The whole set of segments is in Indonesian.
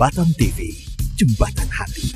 Jembatan TV, Jembatan Hati.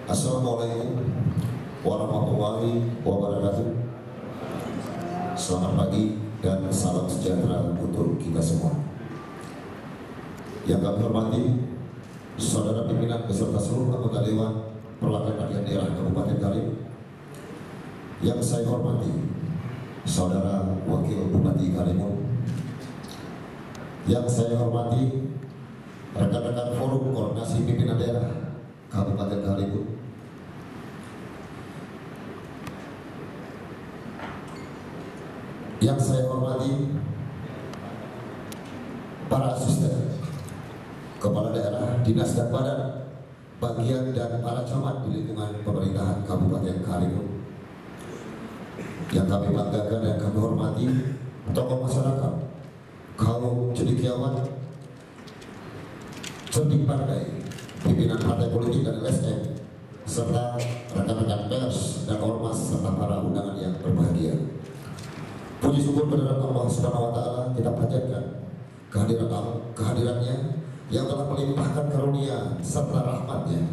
Assalamualaikum warahmatullahi wabarakatuh. Selamat pagi dan salam sejahtera untuk kita semua. Yang kami hormati saudara pimpinan beserta seluruh anggota Dewan Perwakilan Rakyat Daerah Kabupaten Karim. Yang saya hormati saudara Wakil Bupati Karimun. Yang saya hormati rekan-rekan Forum Koordinasi Pimpinan Daerah Kabupaten Karimun. Yang saya hormati para asisten kepala daerah, dinas dan badan bagian dan para camat di lingkungan pemerintahan Kabupaten Karimun. Yang kami banggakan dan kami hormati tokoh masyarakat, kaum cendekiawan, cerdik pandai, pimpinan partai politik dan LSM, serta rekan-rekan pers dan ormas serta para undangan yang berbahagia. Puji syukur kepada Allah Subhanahu wa Ta'ala, kita panjatkan kehadirannya yang telah melimpahkan karunia serta rahmatnya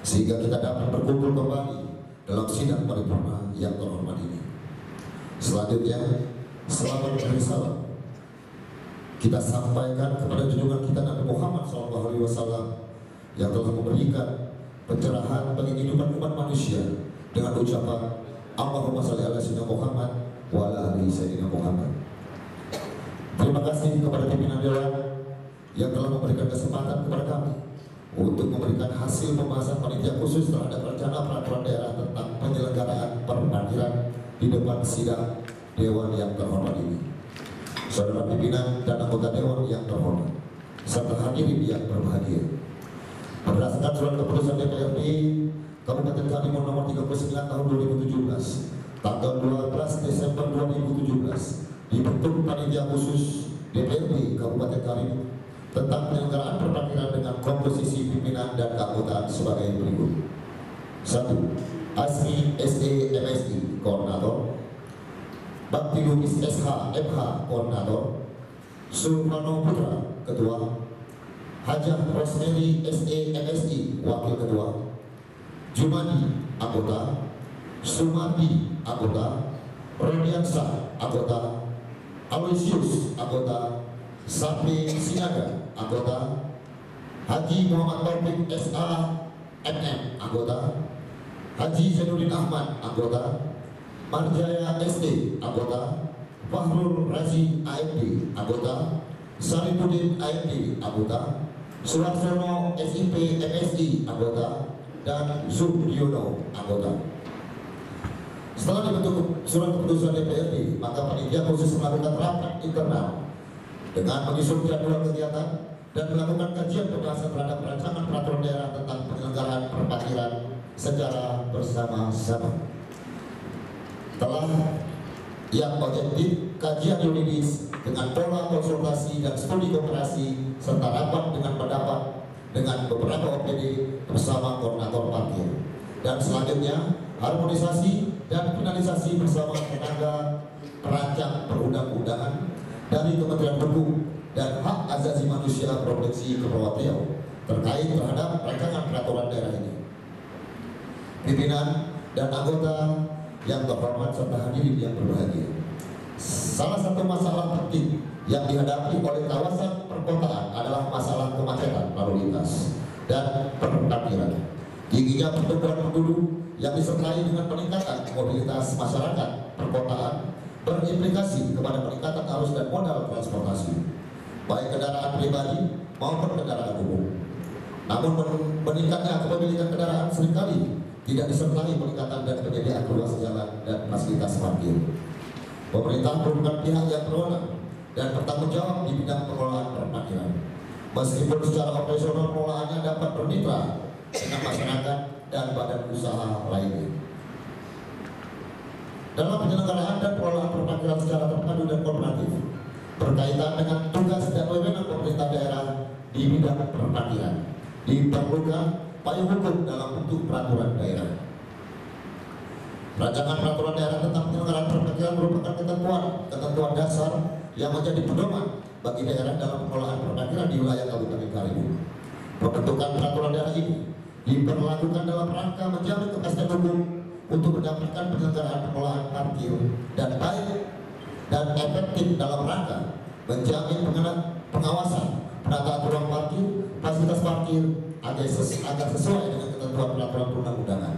sehingga kita dapat berkumpul kembali dalam sidang paripurna yang terhormat ini. Selanjutnya, selamat bersalam kita sampaikan kepada junjungan kita Nabi Muhammad SAW yang telah memberikan pencerahan bagi kehidupan umat manusia dengan ucapan Allahumma shalli ala sayyidina Muhammad wa ala ali sayyidina Muhammad. Terima kasih kepada pimpinan Dewan yang telah memberikan kesempatan kepada kami untuk memberikan hasil pembahasan panitia khusus terhadap rencana peraturan daerah tentang penyelenggaraan perparkiran di depan sidang Dewan yang terhormat ini. Saudara pimpinan dan anggota Dewan yang terhormat serta hadirin yang berbahagia, berdasarkan surat keputusan DPRD Kabupaten Karimun nomor 39 tahun 2017 tanggal 12 Desember 2017 dibentuk panitia khusus DPRD Kabupaten Karimun tentang penyelenggaraan perparkiran dengan komposisi pimpinan dan keanggotaan sebagai berikut. 1. Asri SE MSI Koordinator, Bakti Lubis SH MH Koordinator, Sulmano Putra Ketua, Hajah Rosmeli SE MSI Wakil Ketua, Jumadi anggota, Sumardi anggota, Rodiansa anggota, Aloysius anggota, Sapi Sinaga anggota, Haji Muhammad Taufik SA MM anggota, Haji Zainuddin Ahmad anggota, Marjaya SD anggota, Fahrul Razi AMD anggota, Sarifuddin AMD anggota, Suarsono SIP MSI anggota, dan Subdiono anggota. Setelah dibentuk surat keputusan DPRD, maka panitia khusus melakukan rapat internal dengan menyusun jadwal kegiatan dan melakukan kajian pembahasan terhadap rancangan peraturan daerah tentang penyelenggaraan perparkiran secara bersama-sama. Telah yang objektif, kajian yuridis dengan pola konsultasi dan studi kooperasi serta rapat dengan pendapat dengan beberapa OPD bersama koordinator parkir, dan selanjutnya harmonisasi dan finalisasi bersama tenaga perancang perundang-undangan dari Kementerian Hukum dan Hak Asasi Manusia Provinsi Kepulauan Riau terkait terhadap rancangan peraturan daerah ini. pimpinan, dan anggota yang terhormat serta hadirin yang berbahagia. Salah satu masalah penting yang dihadapi oleh kawasan perkotaan adalah masalah kemacetan lalu lintas dan perparkiran. Tingginya pertumbuhan penduduk yang disertai dengan peningkatan mobilitas masyarakat perkotaan berimplikasi kepada peningkatan arus dan modal transportasi, baik kendaraan pribadi maupun kendaraan umum. Namun meningkatnya kepemilikan kendaraan seringkali tidak disertai peningkatan dan penyediaan ruas jalan dan fasilitas parkir. Pemerintah merupakan pihak yang berwenang dan bertanggung jawab di bidang pengelolaan perparkiran. Meskipun secara operasional pengelolaannya dapat bermitra dengan masyarakat dan badan usaha lainnya. Dalam penyelenggaraan dan pengelolaan perparkiran secara terpadu dan kooperatif, berkaitan dengan tugas dan wewenang pemerintah daerah di bidang perparkiran, diperlukan payung hukum dalam bentuk peraturan daerah. Rancangan peraturan daerah tentang penyelenggaraan perparkiran merupakan ketentuan dasar yang menjadi pedoman bagi daerah dalam pengelolaan perparkiran di wilayah Kabupaten Karimun. Pembentukan peraturan daerah ini diperlakukan dalam rangka menjamin kepastian hukum untuk mendapatkan penyelenggaraan pengelolaan parkir dan baik dan efektif dalam rangka menjamin pengawasan penataan ruang parkir, fasilitas parkir agar sesuai dengan ketentuan peraturan perundang-undangan,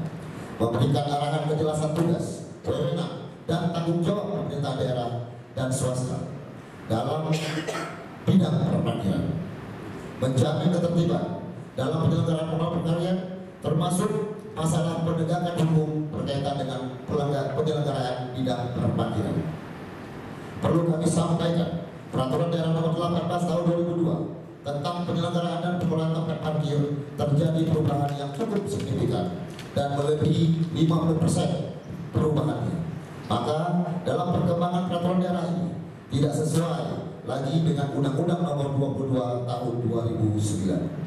memberikan arahan kejelasan tugas, wewenang, dan tanggung jawab pemerintah daerah dan swasta dalam bidang perparkiran, menjamin ketertiban dalam penyelenggaraan perparkiran, termasuk masalah penegakan hukum berkaitan dengan penyelenggaraan bidang perparkiran. Perlu kami sampaikan, Peraturan Daerah Nomor 18 Tahun 2002 tentang penyelenggaraan dan pengelolaan tempat parkir terjadi perubahan yang cukup signifikan dan melebihi 50% perubahannya. Maka dalam perkembangan peraturan daerah ini tidak sesuai lagi dengan Undang-Undang Nomor 22 Tahun 2009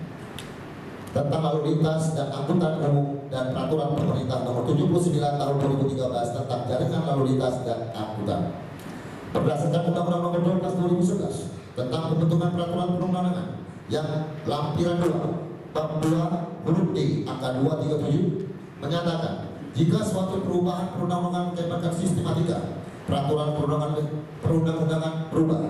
tentang lalu lintas dan angkutan umum dan Peraturan Pemerintah Nomor 79 Tahun 2013 tentang jaringan lalu lintas dan angkutan. Berdasarkan Undang-Undang Nomor 12 2011 tentang pembentukan peraturan perundang-undangan yang lampiran 2 bab 2 huruf D angka 237 menyatakan jika suatu perubahan perundang-undangan mengakibatkan sistematika peraturan perundang-undangan berubah,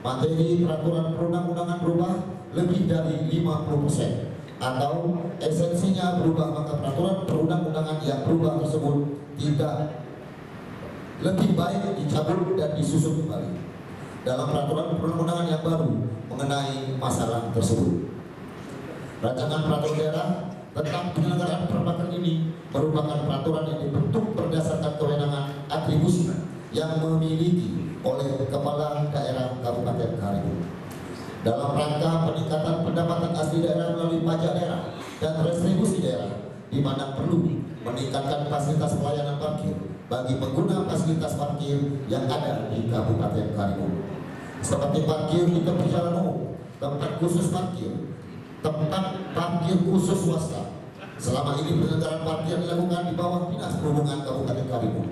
materi peraturan perundang-undangan berubah lebih dari 50% atau esensinya berubah, maka peraturan perundang-undangan yang berubah tersebut tidak lebih baik dicabut dan disusun kembali dalam peraturan perundang-undangan yang baru mengenai masalah tersebut. Rancangan peraturan daerah tentang penyelenggaraan perparkiran ini merupakan peraturan yang dibentuk berdasarkan kewenangan atribusi yang dimiliki oleh Kepala Daerah Kabupaten Karimun dalam rangka peningkatan pendapatan asli daerah melalui pajak daerah dan restribusi daerah, di mana perlu meningkatkan fasilitas pelayanan parkir bagi pengguna fasilitas parkir yang ada di Kabupaten Karimun, seperti parkir di tepi jalan umum, tempat khusus parkir, tempat parkir khusus swasta. Selama ini penyelenggaraan parkir dilakukan di bawah Dinas Perhubungan Kabupaten Karimun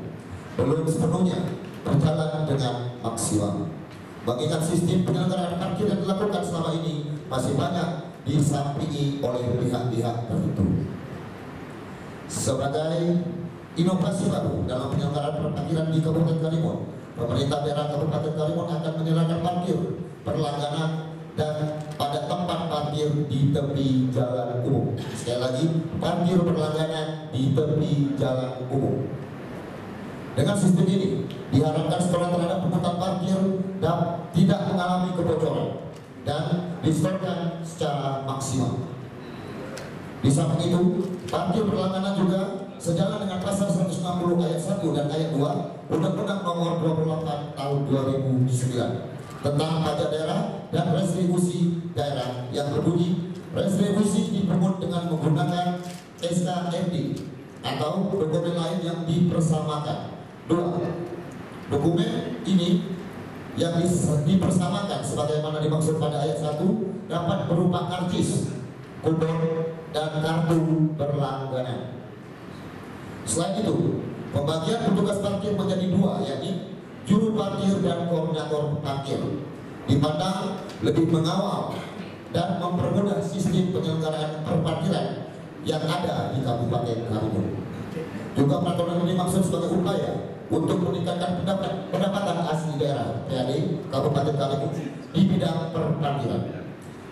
belum sepenuhnya berjalan dengan maksimal. Mengingat sistem penyelenggaraan parkir yang dilakukan selama ini masih banyak disampingi oleh pihak-pihak tertentu. Sebagai inovasi baru dalam penyelenggaraan perparkiran di Kabupaten Karimun, pemerintah daerah Kabupaten Karimun akan menyerahkan parkir berlangganan dan pada tempat parkir di tepi jalan umum. Sekali lagi, parkir berlangganan di tepi jalan umum. Dengan sistem ini diharapkan sekolah terhadap pungutan parkir dan tidak mengalami kebocoran dan disetorkan secara maksimal. Di samping itu, parkir berlangganan juga sejalan dengan pasal 160 ayat 1 dan ayat 2 Undang-Undang Nomor 28 Tahun 2009 tentang pajak daerah dan restribusi daerah yang berbunyi restribusi dipungut dengan menggunakan SKRD atau dokumen lain yang dipersamakan. 2. Dokumen ini yang dipersamakan sebagaimana dimaksud pada ayat 1 dapat berupa karcis, kupon, dan kartu berlangganan. Selain itu, pembagian petugas parkir menjadi 2, yakni juru parkir dan koordinator parkir, dipandang lebih mengawal dan mempermudah sistem penyelenggaraan perparkiran yang ada di Kabupaten Karimun. Juga peraturan ini maksud sebagai upaya untuk meningkatkan pendapatan asli daerah PAD Kabupaten Karimun di bidang perparkiran,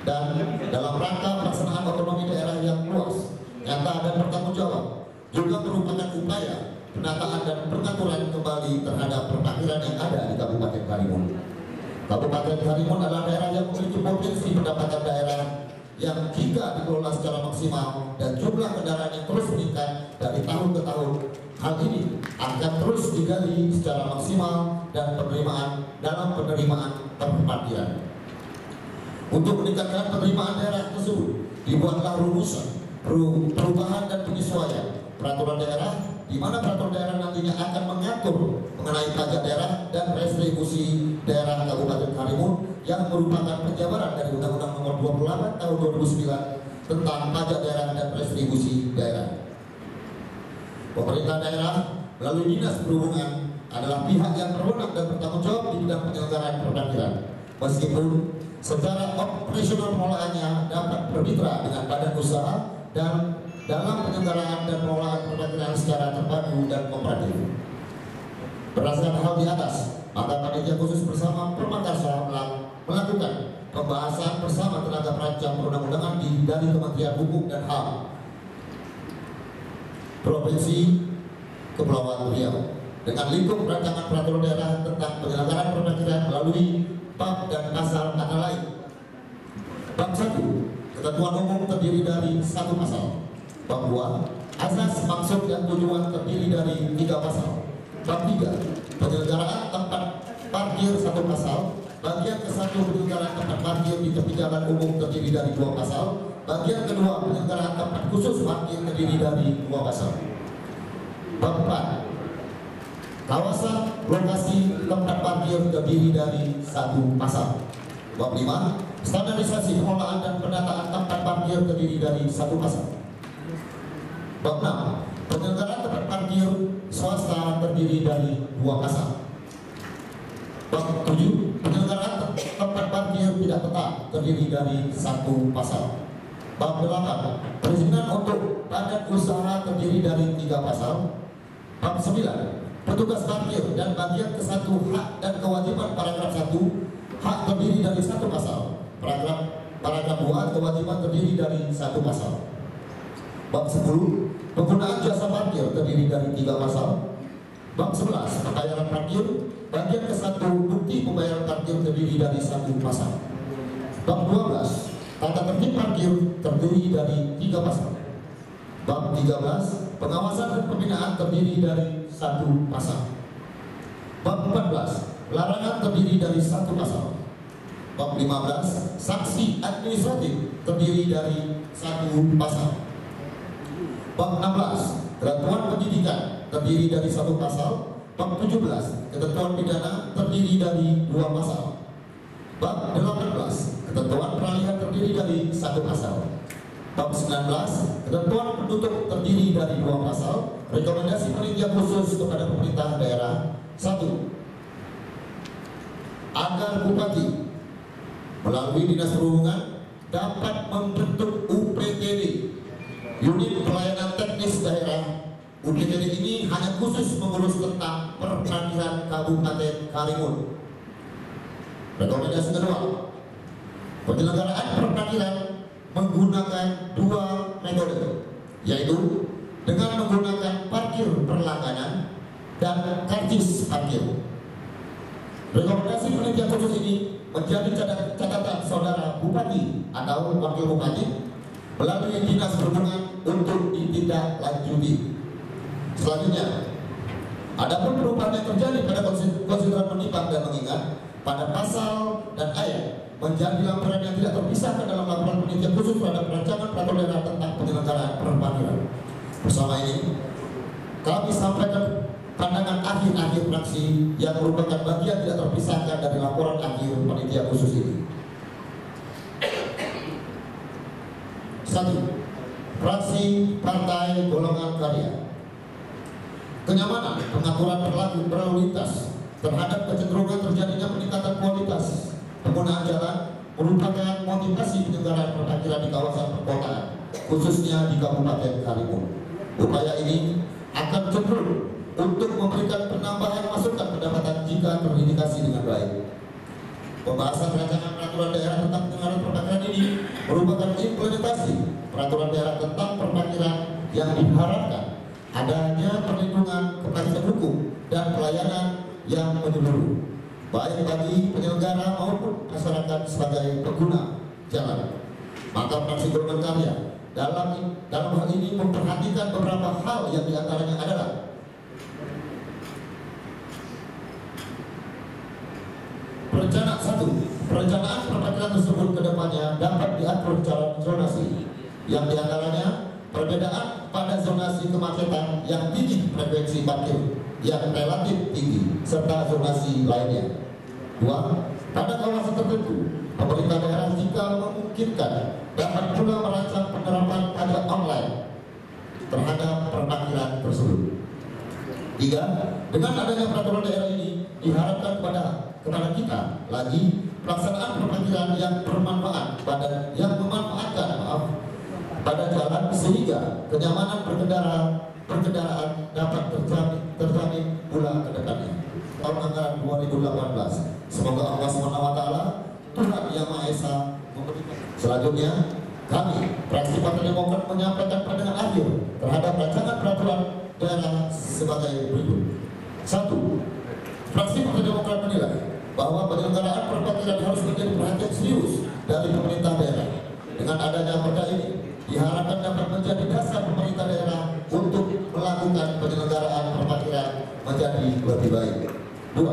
dan dalam rangka pelaksanaan otonomi daerah yang luas, nyata dan bertanggung jawab, juga merupakan upaya penataan dan pengaturan kembali terhadap perparkiran yang ada di Kabupaten Karimun. Kabupaten Karimun adalah daerah yang memiliki potensi pendapatan daerah yang jika dikelola secara maksimal dan jumlah kendaraan yang terus meningkat dari tahun ke tahun, hal ini akan terus digali secara maksimal dan dalam penerimaan perparkiran. Untuk meningkatkan penerimaan daerah tersebut, dibuatlah rumusan perubahan dan penyesuaian peraturan daerah, di mana peraturan daerah nantinya akan mengatur mengenai pajak daerah dan restribusi daerah Kabupaten Karimun yang merupakan penjabaran dari Undang-Undang Nomor 28 Tahun 2009 tentang pajak daerah dan restribusi daerah. Pemerintah daerah melalui Dinas Perhubungan adalah pihak yang berwenang dan bertanggung jawab di bidang penyelenggaraan perparkiran. Meskipun secara operasional pengelolaannya dapat bermitra dengan badan usaha dan dalam penyelenggaraan dan pengelolaan perparkiran secara terpadu dan kooperatif. Berdasarkan hal di atas, maka panitia khusus bersama Permakarsa melakukan pembahasan bersama tenaga perancang perundang-undangan dari Kementerian Hukum dan HAM Provinsi Kepulauan Riau dengan lingkup rancangan peraturan daerah tentang penyelenggaraan perparkiran melalui bab dan pasal kata lain. Bab 1, ketentuan umum terdiri dari 1 pasal. Bab 2, asas, maksud dan tujuan terdiri dari 3 pasal. Bab 3, penyelenggaraan tempat parkir 1 pasal. Bagian ke-1 penyelenggaraan tempat parkir di tepi jalan umum terdiri dari 2 pasal. Bagian kedua penyelenggaraan tempat khusus parkir terdiri dari 2 pasal. Bab 4, kawasan lokasi tempat parkir terdiri dari 1 pasal. Bab 5, standarisasi pengelolaan dan pendataan tempat parkir terdiri dari 1 pasal. Bab 6, penyelenggaraan tempat parkir swasta terdiri dari 2 pasal. Bab 7, penyelenggaraan tempat parkir tidak tetap terdiri dari 1 pasal. Bab 8, perizinan untuk badan usaha terdiri dari 3 pasal. Bab 9, petugas parkir dan bagian ke-1 hak dan kewajiban paragraf 1, hak terdiri dari 1 pasal. Paragraf 2, kewajiban terdiri dari 1 pasal. Bab 10, penggunaan jasa parkir terdiri dari 3 pasal. Bab 11, pembayaran parkir, bagian ke-1 bukti pembayaran parkir terdiri dari 1 pasal. Bab 12, tata tertib parkir terdiri dari 3 pasal. Bab 13, pengawasan dan pembinaan terdiri dari 1 pasal. Bab 14, larangan terdiri dari 1 pasal. Bab 15, sanksi administratif terdiri dari 1 pasal. Bab 16, ketentuan pendidikan terdiri dari 1 pasal. Bab 17, ketentuan pidana terdiri dari 2 pasal. Bab 18, ketentuan peralihan terdiri dari 1 pasal. Bab 19, ketentuan penutup terdiri dari 2 pasal. Rekomendasi panitia khusus kepada pemerintah daerah: 1. Agar Bupati melalui Dinas Perhubungan dapat membentuk UPTD, Unit Pelayanan Teknis Daerah. UPTD ini hanya khusus mengurus tentang perparkiran Kabupaten Karimun. Rekomendasi kedua, penyelenggaraan perparkiran menggunakan 2 metode, yaitu dengan menggunakan parkir berlangganan dan karcis parkir. Rekomendasi panitia khusus ini menjadi catatan saudara Bupati atau Wakil Bupati melalui Dinas Perhubungan untuk ditindaklanjuti. Selanjutnya, adapun perubahan yang terjadi pada konsideran menimbang dan mengingat pada pasal dan ayat menjadi laporan yang tidak terpisahkan dalam laporan panitia khusus terhadap rancangan peraturan daerah tentang penyelenggaraan perparkiran. Bersama ini, kami sampaikan pandangan akhir-akhir fraksi yang merupakan bagian tidak terpisahkan dari laporan akhir panitia khusus ini. 1. Fraksi Partai Golongan Karya. Kenyamanan pengaturan berlalu lintas terhadap kecenderungan terjadinya peningkatan kualitas penggunaan jalan merupakan motivasi penyelenggaraan perparkiran di kawasan perkotaan, khususnya di Kabupaten Karimun. Upaya ini akan cenderung untuk memberikan penambahan masukan pendapatan jika terindikasi dengan baik. Pembahasan rancangan peraturan daerah tentang penyelenggaraan perparkiran ini merupakan implementasi peraturan daerah tentang perparkiran yang diharapkan adanya perlindungan kepastian hukum dan pelayanan yang menyeluruh, baik bagi penyelenggara maupun masyarakat sebagai pengguna jalan. Maka fraksi Golongan Karya dalam hal ini memperhatikan beberapa hal yang diantaranya adalah perencanaan perparkiran tersebut kedepannya dapat diatur secara zonasi, yang diantaranya perbedaan pada zonasi kemacetan yang tinggi frekuensi parkir yang relatif tinggi serta zonasi lainnya. 2. Pada kawasan tertentu, pemerintah daerah jika memungkinkan dapat pula merancang penerapan pajak online terhadap perparkiran tersebut. 3. Dengan adanya peraturan daerah ini diharapkan kepada kita lagi pelaksanaan perparkiran yang bermanfaat pada jalan sehingga kenyamanan perkendaraan dapat terjamin pula ke depannya. Tahun anggaran 2018. Semoga Allah SWT Tuhan Yang Maha Esa memberikan. Selanjutnya, kami fraksi Partai Demokrat menyampaikan pandangan akhir terhadap rancangan peraturan daerah sebagai berikut. 1. Fraksi Partai Demokrat menilai bahwa penyelenggaraan perparkiran harus menjadi perhatian serius dari pemerintah daerah. Dengan adanya perda ini diharapkan dapat menjadi dasar pemerintah daerah untuk melakukan penyelenggaraan perparkiran menjadi lebih baik. 2.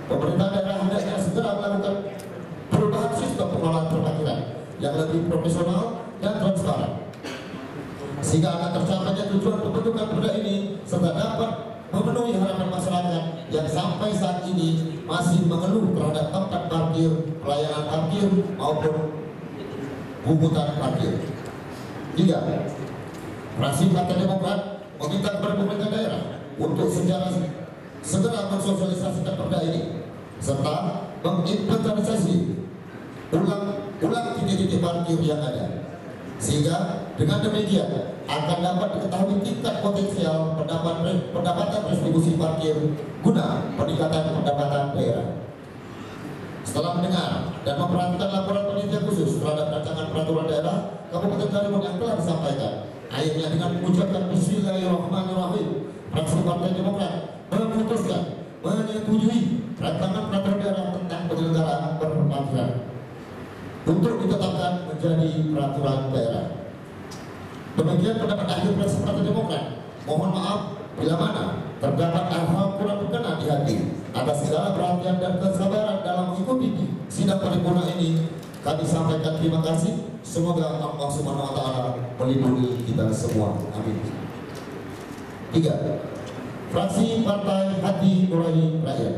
Pemerintah daerah hendaknya segera melakukan perubahan sistem pengelolaan perparkiran yang lebih profesional dan transparan, sehingga akan tercapainya tujuan pembentukan perda ini serta dapat memenuhi harapan masyarakat yang sampai saat ini masih mengeluh terhadap tempat parkir, pelayanan parkir maupun pungutan parkir. 3. Fraksi Partai Demokrat meminta kepada pemerintah daerah untuk segera mensosialisasikan perda ini serta menginventarisasi ulang titik-titik parkir yang ada, sehingga dengan demikian akan dapat diketahui tingkat potensial pendapatan restribusi parkir guna peningkatan pendapatan daerah. Setelah mendengar dan memperhatikan laporan panitia khusus terhadap rancangan peraturan daerah Kabupaten Karimun yang telah disampaikan, akhirnya dengan mengucapkan Bismillahirrahmanirrahim, fraksi Partai Demokrat memutuskan menyetujui rancangan peraturan daerah tentang penyelenggaraan perparkiran untuk ditetapkan menjadi peraturan daerah. Demikian pendapat akhir fraksi Partai Demokrat. Mohon maaf bila mana terdapat hal kurang berkenan di hati. Atas segala perhatian dan kesabaran dalam mengikuti sidang paripurna ini, kami sampaikan terima kasih. Semoga Allah Subhanahu wa Ta'ala melindungi kita semua. Amin. 3. Fraksi Partai Hati Nurani Rakyat.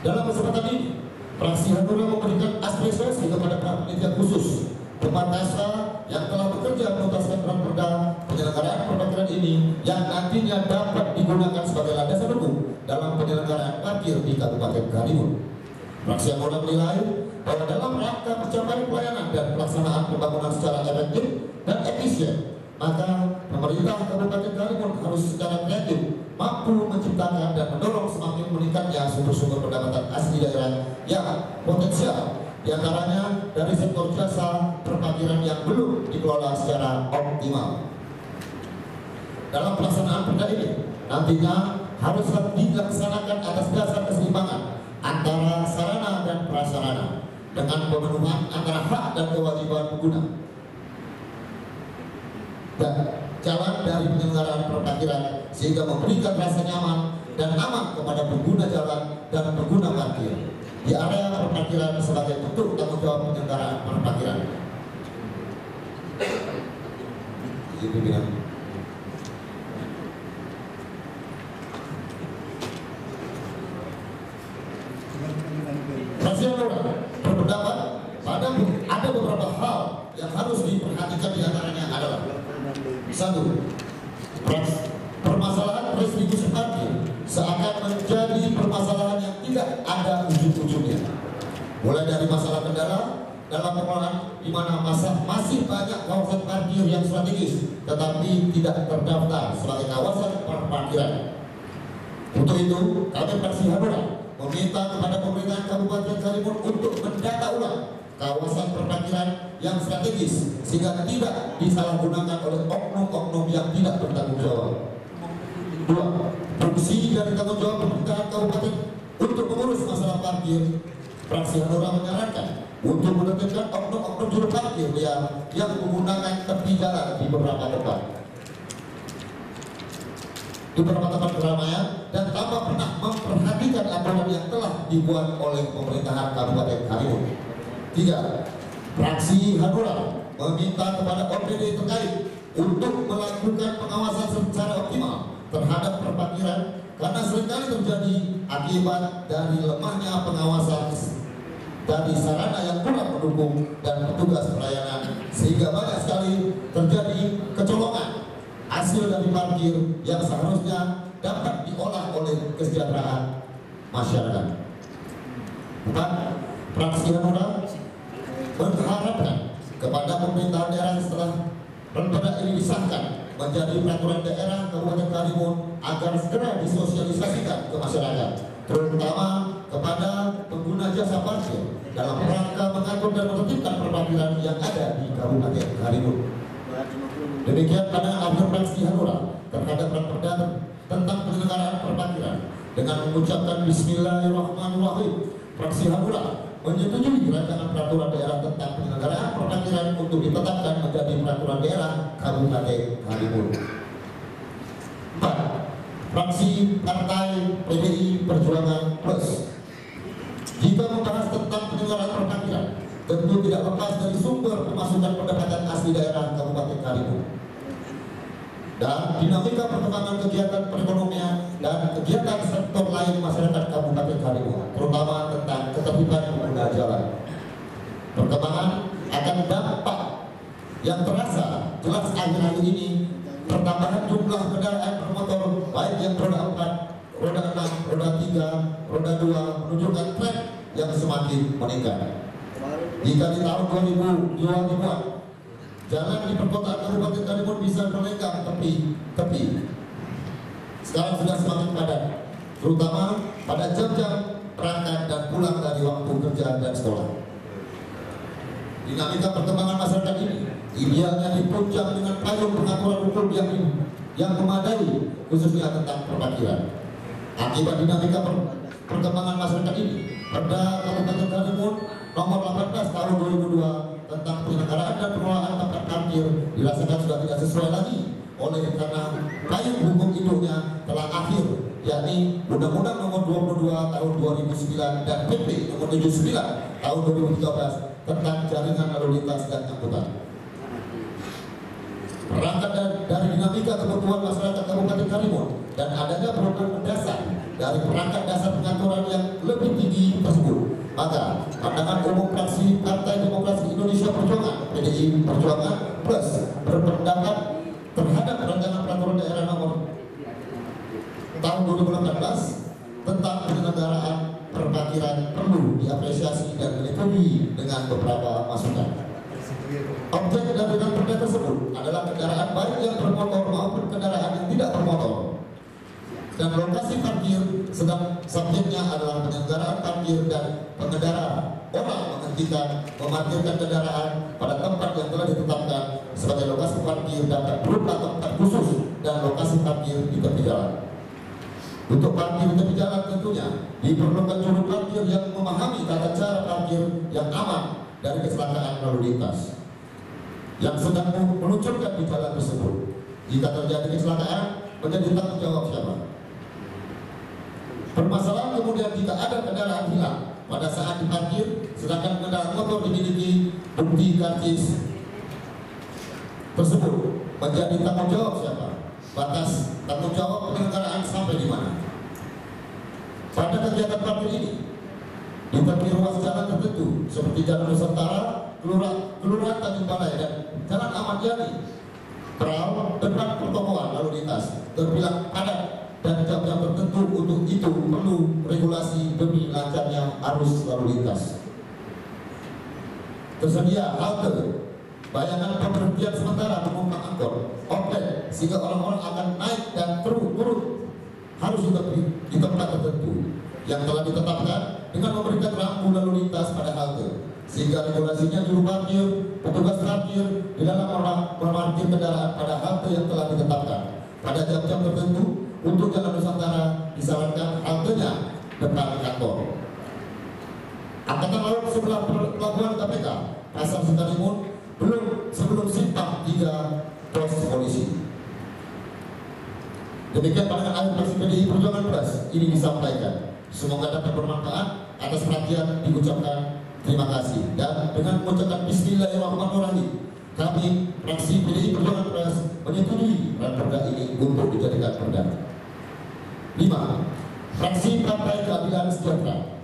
Dalam kesempatan ini, fraksi Hanura memberikan apresiasi kepada panitia khusus Pematasa yang telah bekerja menuntaskan perda penyelenggaraan perparkiran ini yang nantinya dapat digunakan sebagai landasan hukum dalam penyelenggaraan parkir di Kabupaten Karimun. Fraksi Hanura menilai bahwa dalam rangka pencapaian pelayanan dan pelaksanaan pembangunan secara efektif dan efisien, maka pemerintah Kabupaten Karimun harus secara kreatif mampu menciptakan dan mendorong semakin meningkatnya sumber-sumber pendapatan asli daerah yang potensial, diantaranya dari sektor jasa perparkiran yang belum dikelola secara optimal. Dalam pelaksanaan perda ini nantinya harus dilaksanakan atas dasar keseimbangan antara sarana dan prasarana dengan pemenuhan antara hak dan kewajiban pengguna dan jalan dari penyelenggaraan perparkiran sehingga memberikan rasa nyaman dan aman kepada pengguna jalan dan pengguna parkir di area perparkiran sebagai bentuk tanggung jawab penyelenggaraan perparkiran. Fraksi Hanura berpendapat ada beberapa hal yang harus diperhatikan, diantaranya adalah 1. Permasalahan restribusi parkir seakan menjadi permasalahan yang tidak ada ujung-ujungnya, mulai dari masalah kendala, dalam pengelolaan di mana masih banyak kawasan parkir yang strategis tetapi tidak terdaftar sebagai kawasan parkiran. Untuk itu, kami fraksi Hanura meminta kepada pemerintah Kabupaten Karimun untuk mendata ulang kawasan parkiran yang strategis sehingga tidak disalahgunakan oleh oknum-oknum yang tidak bertanggung jawab. 2. Fungsi dari tanggung jawab pemerintahan kabupaten untuk mengurus masalah parkir, fraksi Hanura menyarankan untuk menertibkan oknum-oknum juru parkir yang menggunakan tepi jalan di beberapa tempat keramaian dan tanpa pernah memperhatikan aturan yang telah dibuat oleh pemerintahan Kabupaten Karimun. 3. Fraksi Hanura meminta kepada OPD terkait untuk melakukan pengawasan secara optimal terhadap perparkiran karena seringkali terjadi akibat dari lemahnya pengawasan dari sarana yang kurang mendukung dan petugas pelayanan sehingga banyak sekali terjadi kecolongan hasil dari parkir yang seharusnya dapat diolah oleh kesejahteraan masyarakat. 4. Fraksi Hanura mengharapkan kepada pemerintah daerah setelah perda ini disahkan menjadi peraturan daerah Kabupaten Karimun agar segera disosialisasikan ke masyarakat, terutama kepada pengguna jasa parkir dalam rangka mengatur dan menertibkan perparkiran yang ada di Kabupaten Karimun. Demikian pandangan akhir fraksi Hanura terhadap perda tentang penyelenggaraan perparkiran. Dengan mengucapkan Bismillahirrahmanirrahim, fraksi Hanura menyetujui rancangan peraturan daerah tentang penyelenggaraan perparkiran untuk ditetapkan menjadi peraturan daerah Kabupaten Karimun. 4. Fraksi Partai PDI Perjuangan Plus jika membahas tentang penyelenggaraan perparkiran tentu tidak lepas dari sumber pemasukan pendapatan asli daerah Kabupaten Karimun dan dinamika perkembangan kegiatan perekonomian dan kegiatan sektor lain masyarakat Kabupaten Karimun, terutama tentang ketertiban pengguna jalan. Perkembangan akan dampak yang terasa jelas akhir-akhir ini pertambahan jumlah kendaraan bermotor baik yang roda 4, roda 6, roda 3, roda 2 menunjukkan tren yang semakin meningkat. Jika di tahun 2002 jalan di perkotaan Kabupaten Karimun bisa melenggang tepi, sekarang sudah semakin padat, terutama pada jam-jam berangkat dan pulang dari waktu kerja dan sekolah. Dinamika perkembangan masyarakat ini idealnya dipunjang dengan payung pengaturan hukum yang memadai, khususnya tentang perparkiran. Akibat dinamika perkembangan masyarakat ini, Perda Kabupaten Karimun Nomor 18 Tahun 2002 tentang penyelenggaraan dan pengelolaan tempat parkir dirasakan sudah tidak sesuai lagi oleh karena payung hukum induknya telah akhir, yakni Undang-Undang Nomor 22 Tahun 2009 dan PP Nomor 79 Tahun 2013 tentang jaringan lalu lintas dan angkutan. Perangkat dari dinamika kebutuhan masyarakat Kabupaten Karimun dan adanya program mendasar dari perangkat dasar pengaturan yang lebih tinggi tersebut, maka pandangan umum fraksi Partai Demokrasi Indonesia Perjuangan PDI Perjuangan Plus berpendapat terhadap rancangan peraturan daerah nomor tahun 2018 tentang penyelenggaraan perparkiran perlu diapresiasi dan dilengkapi dengan beberapa masukan. Objek dari perda tersebut adalah kendaraan baik yang bermotor maupun kendaraan yang tidak bermotor. Dan lokasi parkir sedang subjeknya adalah penyelenggaraan parkir dan pengendara orang menghentikan memarkirkan kendaraan pada tempat yang telah ditetapkan sebagai lokasi parkir dapat berupa tempat khusus dan lokasi parkir di tepi jalan. Untuk parkir di tepi jalan tentunya diperlukan juru parkir yang memahami tata cara parkir yang aman dari kecelakaan lalu lintas yang sedang meluncurkan di jalan tersebut. Jika terjadi kecelakaan, menjadi tanggung jawab siapa? Permasalahan kemudian jika ada kendaraan hilang pada saat diparkir, sedangkan kendaraan motor dimiliki bukti karcis tersebut, menjadi tanggung jawab siapa? Batas tanggung jawab penyelenggaraan sampai di mana? Pada kegiatan parkir ini, di tepi ruas jalan tertentu seperti Jalan Nusantara, Kelurahan Tanjung Balai dan Jalan Ahmad Yani, Peral, depan pertokoan lalu lintas terbilang padat dan jam-jam tertentu. Untuk itu perlu regulasi demi lancarnya arus lalu lintas. tersedia halte, bayangan pemberhentian sementara penumpang angkot, outlet, sehingga orang-orang akan naik dan turun harus di tempat tertentu yang telah ditetapkan dengan memberikan rambu lalu lintas pada halte, sehingga regulasinya juru parkir, petugas parkir di dalam memarkir kendaraan pada halte yang telah ditetapkan pada jam-jam tertentu. Untuk Jalan Nusantara disarankan haltenya depan kantor. Angkatan Laut sebelah pelabuhan KPK Pasar Sukarimun sebelum simpang 3 pos polisi. Demikian pandangan akhir fraksi PDI Perjuangan Plus ini disampaikan. Semoga dapat bermanfaat. Atas perhatian diucapkan terima kasih, dan dengan mengucapkan Bismillahirrahmanirrahim, kami fraksi PDI Perjuangan Plus menyetujui Ranperda ini untuk dijadikan perda. 5. Fraksi Partai Keadilan Sejahtera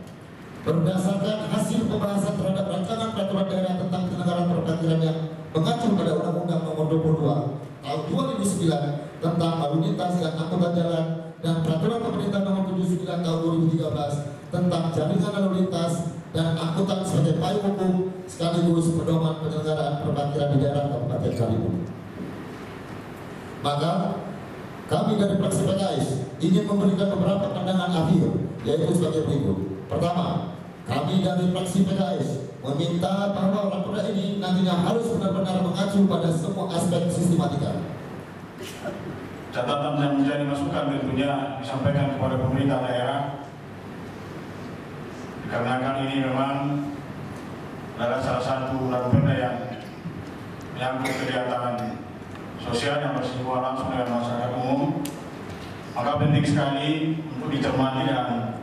berdasarkan hasil pembahasan terhadap rancangan peraturan daerah tentang penyelenggaraan perparkiran yang mengacu pada Undang-Undang Nomor 22 Tahun 2009 tentang lalu lintas dan angkutan jalan dan Peraturan Pemerintah Nomor 79 Tahun 2013 tentang jaringan lalu lintas dan angkutan sebagai payung hukum sekaligus pedoman penyelenggaraan perparkiran di daerah Kabupaten Karimun. Maka kami dari fraksi PKS ingin memberikan beberapa pandangan akhir, yaitu sebagai berikut. Pertama, kami dari fraksi PKS meminta bahwa Ranperda ini nantinya harus benar-benar mengacu pada semua aspek sistematika. Catatan yang menjadi masukan tentunya disampaikan kepada pemerintah daerah, dikarenakan ini memang adalah salah satu Ranperda yang menyangkut kegiatan sosial yang bersinggungan langsung dengan masyarakat umum, maka penting sekali untuk dicermati, dan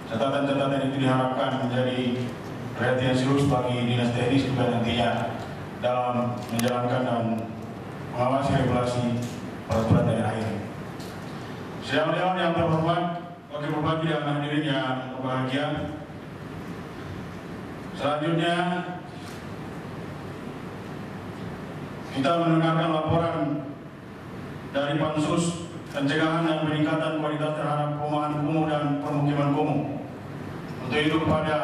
catatan-catatan itu diharapkan menjadi perhatian serius bagi dinas teknis juga nantinya dalam menjalankan dan mengawasi regulasi peraturan daerah ini. Sidang dewan yang terhormat, wakil bupati dan hadirin yang berbahagia, selanjutnya kita mendengarkan laporan dari Pansus Pencegahan dan Peningkatan Kualitas terhadap Perumahan Kumuh dan Permukiman Kumuh. Untuk itu kepada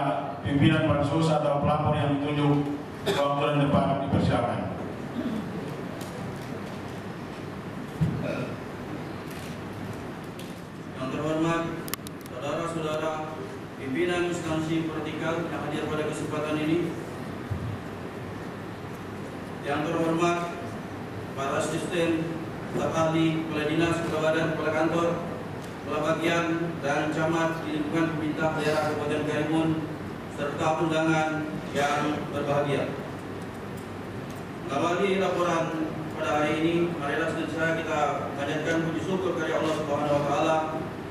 pimpinan Pansus atau pelapor yang ditunjuk ke waktu dan depan dipersilakan. Yang terhormat saudara-saudara pimpinan instansi vertikal yang hadir pada kesempatan ini, yang terhormat para asisten, staf ahli, kepala dinas, kepala badan, kepala kantor, kepala bagian, dan camat di lingkungan pemerintah daerah Kabupaten Karimun, serta undangan yang berbahagia. Mengawali laporan pada hari ini, marilah sejenak kita panjatkan puji syukur kepada Allah Subhanahu Wa Taala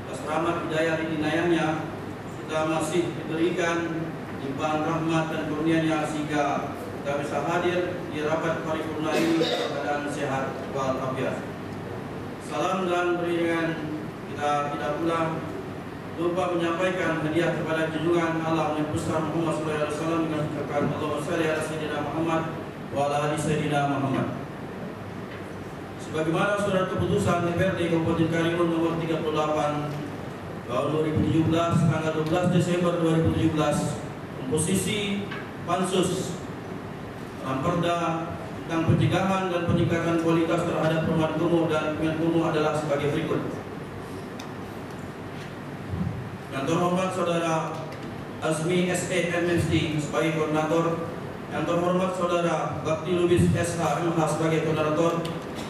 atas rahmat hidayah dan inayahnya sudah masih diberikan limpahan rahmat dan kurnia-Nya sehingga kita bisa hadir di rapat paripurna ini dalam keadaan sehat walafiat. Salam dan beriringan kita tidak pula lupa menyampaikan hadiah kepada junjungan Allah yang besar Muhammad SAW dengan ucapan Allahumma shalli ala sayyidina Muhammad wa ala ali sayyidina Muhammad. Sebagaimana surat keputusan DPRD Kabupaten Karimun nomor 38 tahun 2017 tanggal 12 Desember 2017, komposisi Pansus Ranperda tentang pencegahan dan peningkatan kualitas terhadap perumahan kumuh dan permukiman kumuh adalah sebagai berikut. Yang terhormat Saudara Azmi S.E. MSD sebagai koordinator, yang terhormat Saudara Bakti Lubis SH MH sebagai koordinator,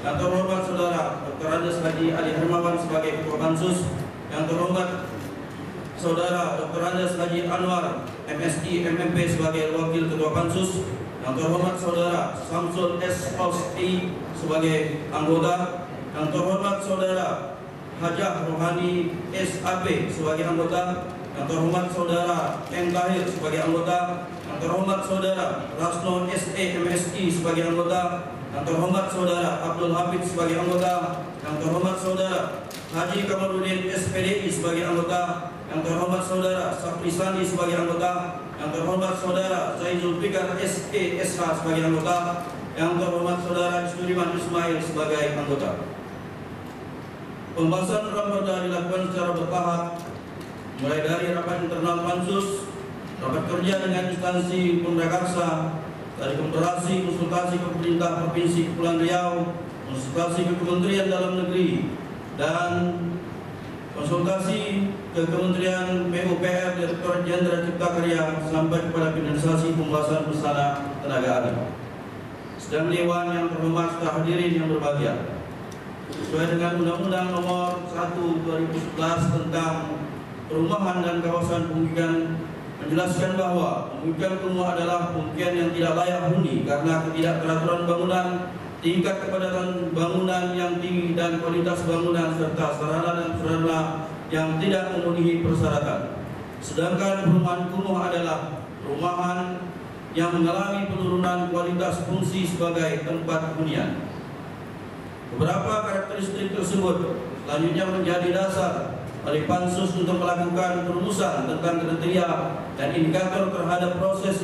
yang terhormat Saudara Dr. Andes Haji Ali Hermawan sebagai ketua Pansus, yang terhormat Saudara Dr. Andes Haji Anwar MSI MMP sebagai wakil ketua Pansus, yang terhormat Saudara Samsul S. Os'i sebagai anggota, yang terhormat Saudara Hajah Rohani SAP sebagai anggota, yang terhormat Saudara M. Tahir sebagai anggota, yang terhormat Saudara Rasno SE MSI sebagai anggota, yang terhormat Saudara Abdul Hafid sebagai anggota, yang terhormat Saudara Haji Kamarudin SPDI sebagai anggota, yang terhormat Saudara Sapri Sani sebagai anggota, yang terhormat Saudara Zainul Fikar SE SH sebagai anggota, yang terhormat Saudara Isnuriman Ismail sebagai anggota. Pembahasan Ranperda dilakukan secara bertahap, mulai dari rapat internal Pansus, rapat kerja dengan instansi Pemdakarsa, dari komparasi konsultasi ke pemerintah Provinsi Kepulauan Riau, konsultasi ke Kementerian Dalam Negeri, dan konsultasi ke Kementerian PUPR, Direktorat Jenderal Cipta Karya, sampai kepada finalisasi pembahasan bersama tenaga ahli. Sedang Dewan yang terhormat, hadirin yang berbahagia, sesuai dengan Undang-Undang Nomor 1/2011 tentang Perumahan dan Kawasan Pemukiman, menjelaskan bahwa pemukiman kumuh adalah pemukiman yang tidak layak huni karena ketidakteraturan bangunan, tingkat kepadatan bangunan yang tinggi, dan kualitas bangunan serta sarana dan prasarana yang tidak memenuhi persyaratan. Sedangkan perumahan kumuh adalah perumahan yang mengalami penurunan kualitas fungsi sebagai tempat hunian. Beberapa karakteristik tersebut selanjutnya menjadi dasar oleh Pansus untuk melakukan perumusan tentang kriteria dan indikator terhadap proses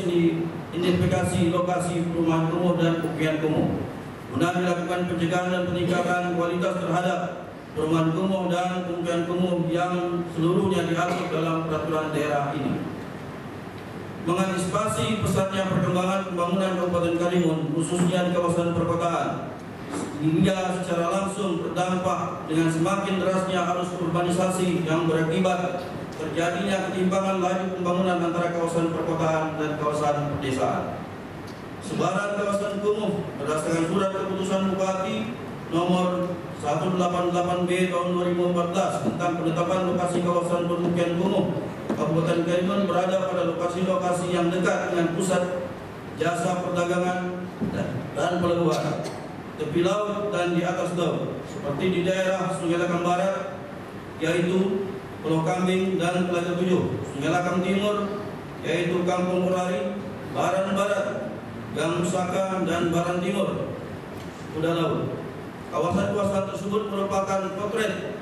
identifikasi lokasi perumahan kumuh dan pemukiman kumuh, guna dilakukan pencegahan dan peningkatan kualitas terhadap perumahan kumuh dan pemukiman kumuh yang seluruhnya diatur dalam peraturan daerah ini. Mengantisipasi pesatnya perkembangan pembangunan Kabupaten Karimun, khususnya di kawasan perkotaan, hingga secara langsung berdampak dengan semakin derasnya arus urbanisasi yang berakibat terjadinya ketimpangan laju pembangunan antara kawasan perkotaan dan kawasan pedesaan. Sebaran kawasan kumuh berdasarkan surat keputusan Bupati nomor 188B tahun 2014 tentang penetapan lokasi kawasan pemukiman kumuh Kabupaten Karimun berada pada lokasi-lokasi yang dekat dengan pusat jasa perdagangan dan pelabuhan, tepi laut dan di atas laut, seperti di daerah Sungai Lakang Barat, yaitu Pulau Kambing dan Telaga Tujuh, Sungai Lakang Timur, yaitu Kampung Urari, Baran Barat, Gang Musaka, dan Baran Timur, Kuda Laut. Kawasan-kawasan tersebut merupakan potret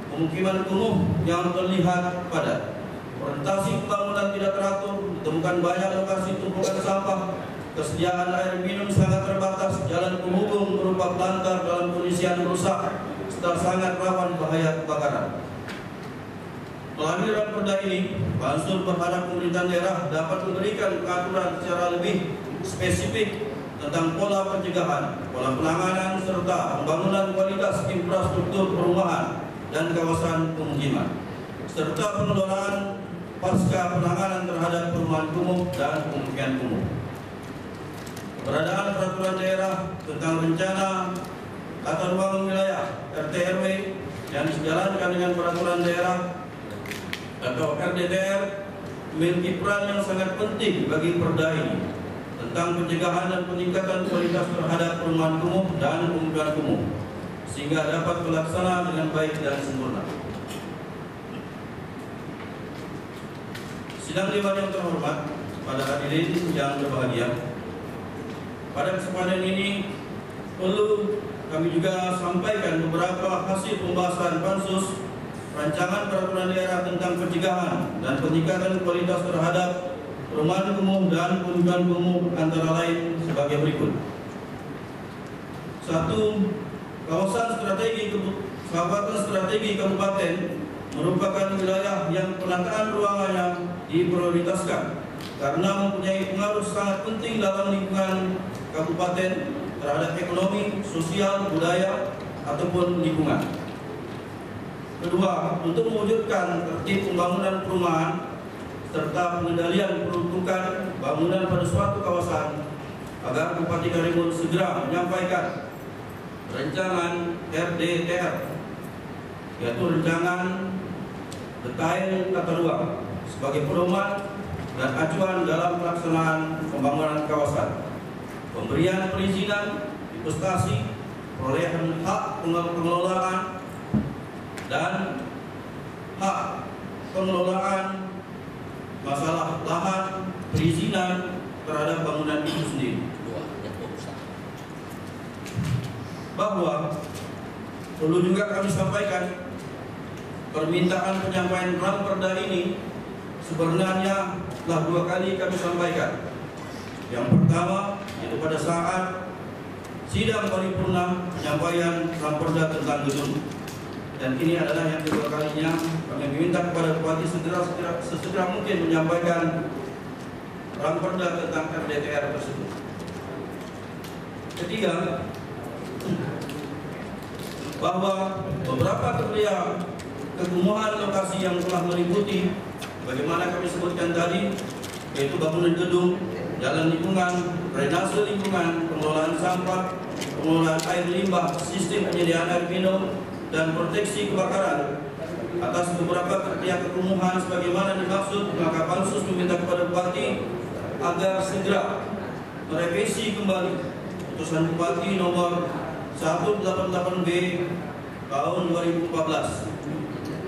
pemukiman kumuh yang terlihat padat. Orientasi pembangunan tidak teratur, ditemukan banyak lokasi tumpukan sampah, kesediaan air minum sangat terbatas, jalan penghubung berupa pelantar dalam kondisi yang rusak, serta sangat rawan bahaya kebakaran. Melalui Raperda ini, Bansur berharap pemerintah daerah dapat memberikan pengaturan secara lebih spesifik tentang pola pencegahan, pola penanganan, serta pembangunan kualitas infrastruktur perumahan dan kawasan pemukiman, serta pengelolaan pasca penanganan terhadap perumahan kumuh dan pemukiman kumuh. Keberadaan peraturan daerah tentang rencana tata ruang wilayah (RT/RW) yang dijalankan dengan peraturan daerah atau RDTR memiliki peran yang sangat penting bagi perda ini tentang pencegahan dan peningkatan kualitas terhadap perumahan kumuh dan pemukiman kumuh, sehingga dapat terlaksana dengan baik dan sempurna. Sidang Dewan yang terhormat, pada hadirin yang berbahagia, pada kesempatan ini perlu kami juga sampaikan beberapa hasil pembahasan Pansus Rancangan Peraturan Daerah tentang Pencegahan dan Peningkatan Kualitas terhadap Perumahan Kumuh dan Pemukiman Kumuh, antara lain sebagai berikut. 1. Kawasan strategi kabupaten merupakan wilayah yang penataan ruangannya diprioritaskan karena mempunyai pengaruh sangat penting dalam lingkungan kabupaten terhadap ekonomi, sosial, budaya, ataupun lingkungan. 2. Untuk mewujudkan tertib pembangunan perumahan serta pengendalian peruntukan bangunan pada suatu kawasan, agar Bupati Karimun segera menyampaikan rancangan RDTR, yaitu rancangan detail tata ruang sebagai pedoman dan acuan dalam pelaksanaan pembangunan kawasan, pemberian perizinan, investasi, perolehan hak pengelolaan dan hak pengelolaan masalah lahan, perizinan terhadap bangunan itu sendiri. Bahwa perlu juga kami sampaikan, permintaan penyampaian Raperda ini sebenarnya telah 2 kali kami sampaikan. Yang pertama, itu pada saat sidang paripurna penyampaian Raperda tentang gedung, dan ini adalah yang kedua kalinya kami meminta kepada Bupati sesegera mungkin menyampaikan Raperda tentang RDTR tersebut. Ketiga, bahwa beberapa kekumuhan lokasi yang telah meliputi bagaimana kami sebutkan tadi, yaitu bangunan gedung, jalan lingkungan, drainase lingkungan, pengelolaan sampah, pengelolaan air limbah, sistem penyediaan air minum, dan proteksi kebakaran. Atas beberapa kekumuhan sebagaimana dimaksud, maka Pansus meminta kepada Bupati agar segera merevisi kembali Putusan Bupati nomor 188B tahun 2014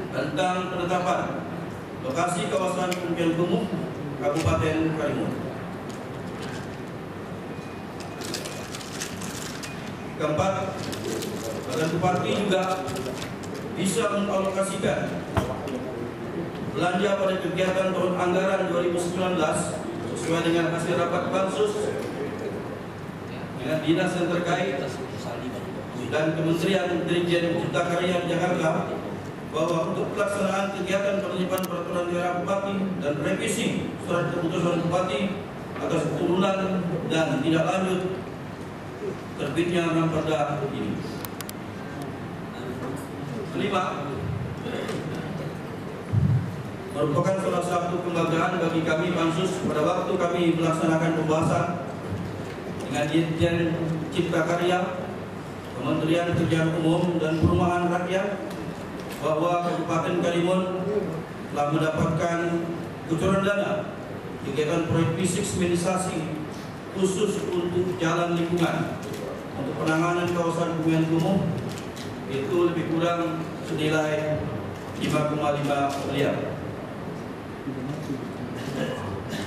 tentang penetapan lokasi kawasan pemilihan kumuh Kabupaten Karimun. Keempat, agar Bupati juga bisa mengalokasikan belanja pada kegiatan tahun anggaran 2019 sesuai dengan hasil rapat Pansus dengan dinas yang terkait dan Kementerian Dirjen Cipta Karya Jakarta, bahwa untuk pelaksanaan kegiatan penerapan peraturan daerah Bupati dan revisi surat keputusan Bupati atas turunan dan tidak lanjut terbitnya Raperda ini. Kelima, merupakan salah satu kebanggaan bagi kami Pansus pada waktu kami melaksanakan pembahasan dengan Dirjen Cipta Karya, Kementerian Kerjaan Umum dan Perumahan Rakyat, bahwa Kabupaten Karimun telah mendapatkan kucuran dana kegiatan proyek fisik semenisasi khusus untuk jalan lingkungan untuk penanganan kawasan hunian kumuh, itu lebih kurang senilai 5,5 miliar.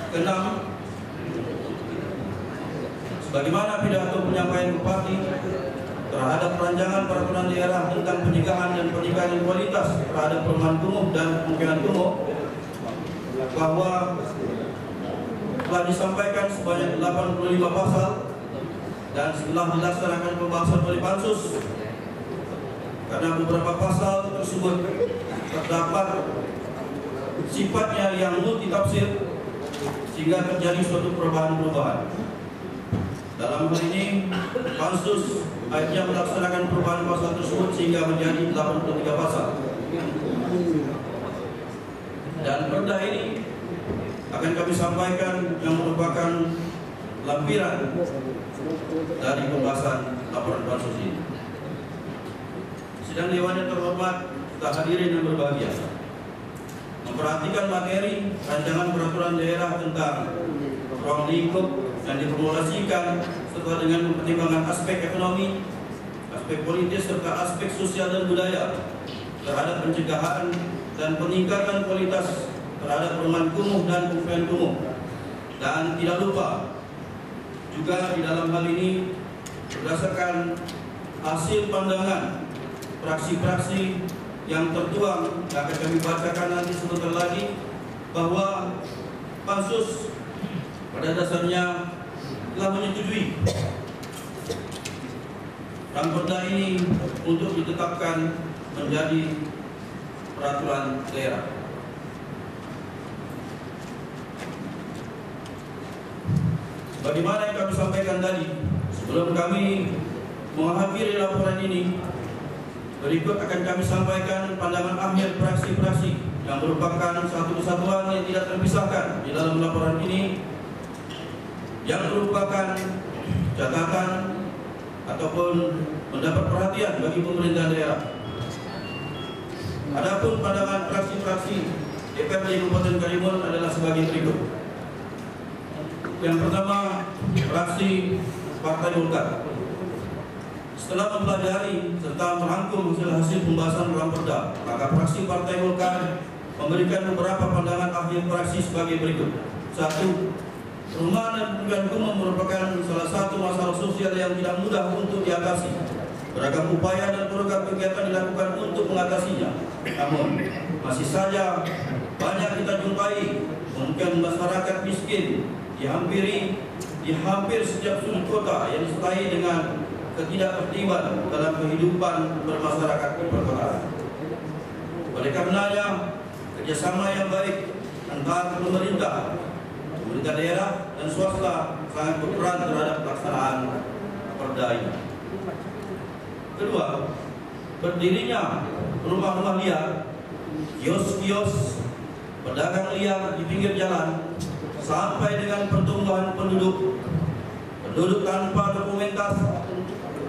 Keenam, sebagaimana pidato penyampaian Bupati terhadap rancangan peraturan daerah tentang pencegahan dan peningkatan kualitas terhadap perumahan kumuh dan pemukiman kumuh, bahwa telah disampaikan sebanyak 85 pasal, dan setelah dilaksanakan pembahasan oleh Pansus, karena beberapa pasal tersebut terdapat sifatnya yang multitafsir sehingga terjadi suatu perubahan-perubahan. Dalam hal ini, Pansus akhirnya melaksanakan perubahan pasal tersebut sehingga menjadi 83 pasal. Dan perda ini akan kami sampaikan yang merupakan lampiran dari pembahasan laporan Pansus ini. Sidang Dewan yang terhormat, kita hadirin yang berbahagia, memperhatikan materi rancangan peraturan daerah tentang ruang lingkup yang diformulasikan setelah dengan mempertimbangkan aspek ekonomi, aspek politis, serta aspek sosial dan budaya terhadap pencegahan dan peningkatan kualitas terhadap perumahan kumuh dan pemukiman kumuh. Dan tidak lupa juga di dalam hal ini berdasarkan hasil pandangan praksi-praksi yang tertuang yang akan kami bacakan nanti sebentar lagi, bahwa Pansus pada dasarnya telah menyetujui Raperda ini untuk ditetapkan menjadi peraturan daerah. Bagaimana yang kami sampaikan tadi, sebelum kami mengakhiri laporan ini, berikut akan kami sampaikan pandangan akhir praksi-praksi yang merupakan satu kesatuan yang tidak terpisahkan di dalam laporan ini, yang merupakan catatan ataupun mendapat perhatian bagi pemerintah daerah. Adapun pandangan praksi-praksi DPRD Kabupaten Karimun adalah sebagai berikut. Yang pertama, fraksi Partai Golkar. Setelah mempelajari serta merangkum hasil pembahasan Raperda, maka fraksi Partai Golkar memberikan beberapa pandangan akhir fraksi sebagai berikut. 1. Perumahan dan pemukiman kumuh merupakan salah satu masalah sosial yang tidak mudah untuk diatasi. Beragam upaya dan program kegiatan dilakukan untuk mengatasinya. Namun, masih saja banyak kita jumpai mungkin masyarakat miskin di hampir setiap sudut kota yang disertai dengan ketidaktertiban dalam kehidupan bermasyarakat di perkotaan. Oleh karenanya, kerjasama yang baik antara pemerintah daerah dan swasta sangat berperan terhadap pelaksanaan perda ini. Kedua, berdirinya rumah-rumah liar, kios-kios, pedagang liar di pinggir jalan, sampai dengan pertumbuhan penduduk tanpa dokumentasi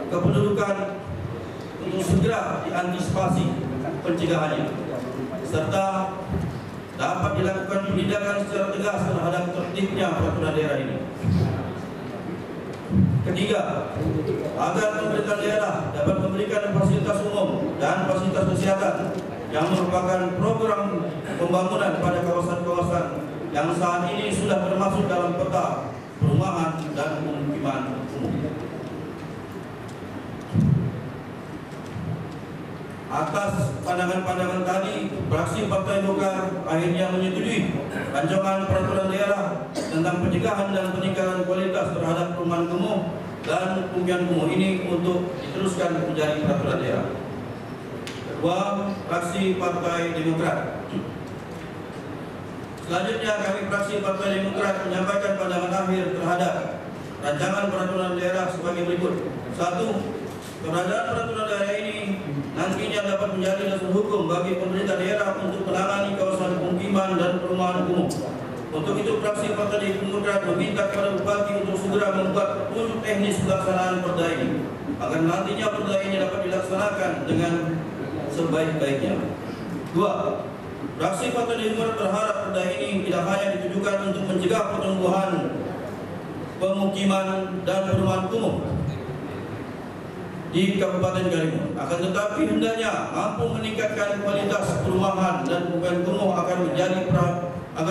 kependudukan untuk segera diantisipasi pencegahannya, serta dapat dilakukan penindakan secara tegas terhadap tertibnya peraturan daerah ini. Ketiga, agar pemerintah daerah dapat memberikan fasilitas umum dan fasilitas kesehatan yang merupakan program pembangunan pada kawasan-kawasan yang saat ini sudah termasuk dalam peta perumahan dan pemukiman umum. Atas pandangan-pandangan tadi, fraksi Partai Golkar akhirnya menyetujui rancangan peraturan daerah tentang pencegahan dan peningkatan kualitas terhadap perumahan kumuh dan pemukiman kumuh ini untuk diteruskan menjadi peraturan daerah. Kedua, fraksi Partai Demokrat. Selanjutnya kami fraksi Partai Demokrat menyampaikan pandangan akhir terhadap rancangan peraturan daerah sebagai berikut. 1. Keberadaan peraturan daerah ini nantinya dapat menjadi dasar hukum bagi pemerintah daerah untuk menangani kawasan pemukiman dan perumahan kumuh. Untuk itu fraksi Partai Demokrat meminta kepada Bupati untuk segera membuat petunjuk teknis pelaksanaan perda ini agar nantinya perda ini dapat dilaksanakan dengan sebaik-baiknya. 2. Fraksi Partai Demokrat berharap perda ini tidak hanya ditujukan untuk mencegah pertumbuhan pemukiman dan perumahan kumuh di Kabupaten Karimun, akan tetapi hendaknya mampu meningkatkan kualitas perumahan dan pemukiman kumuh agar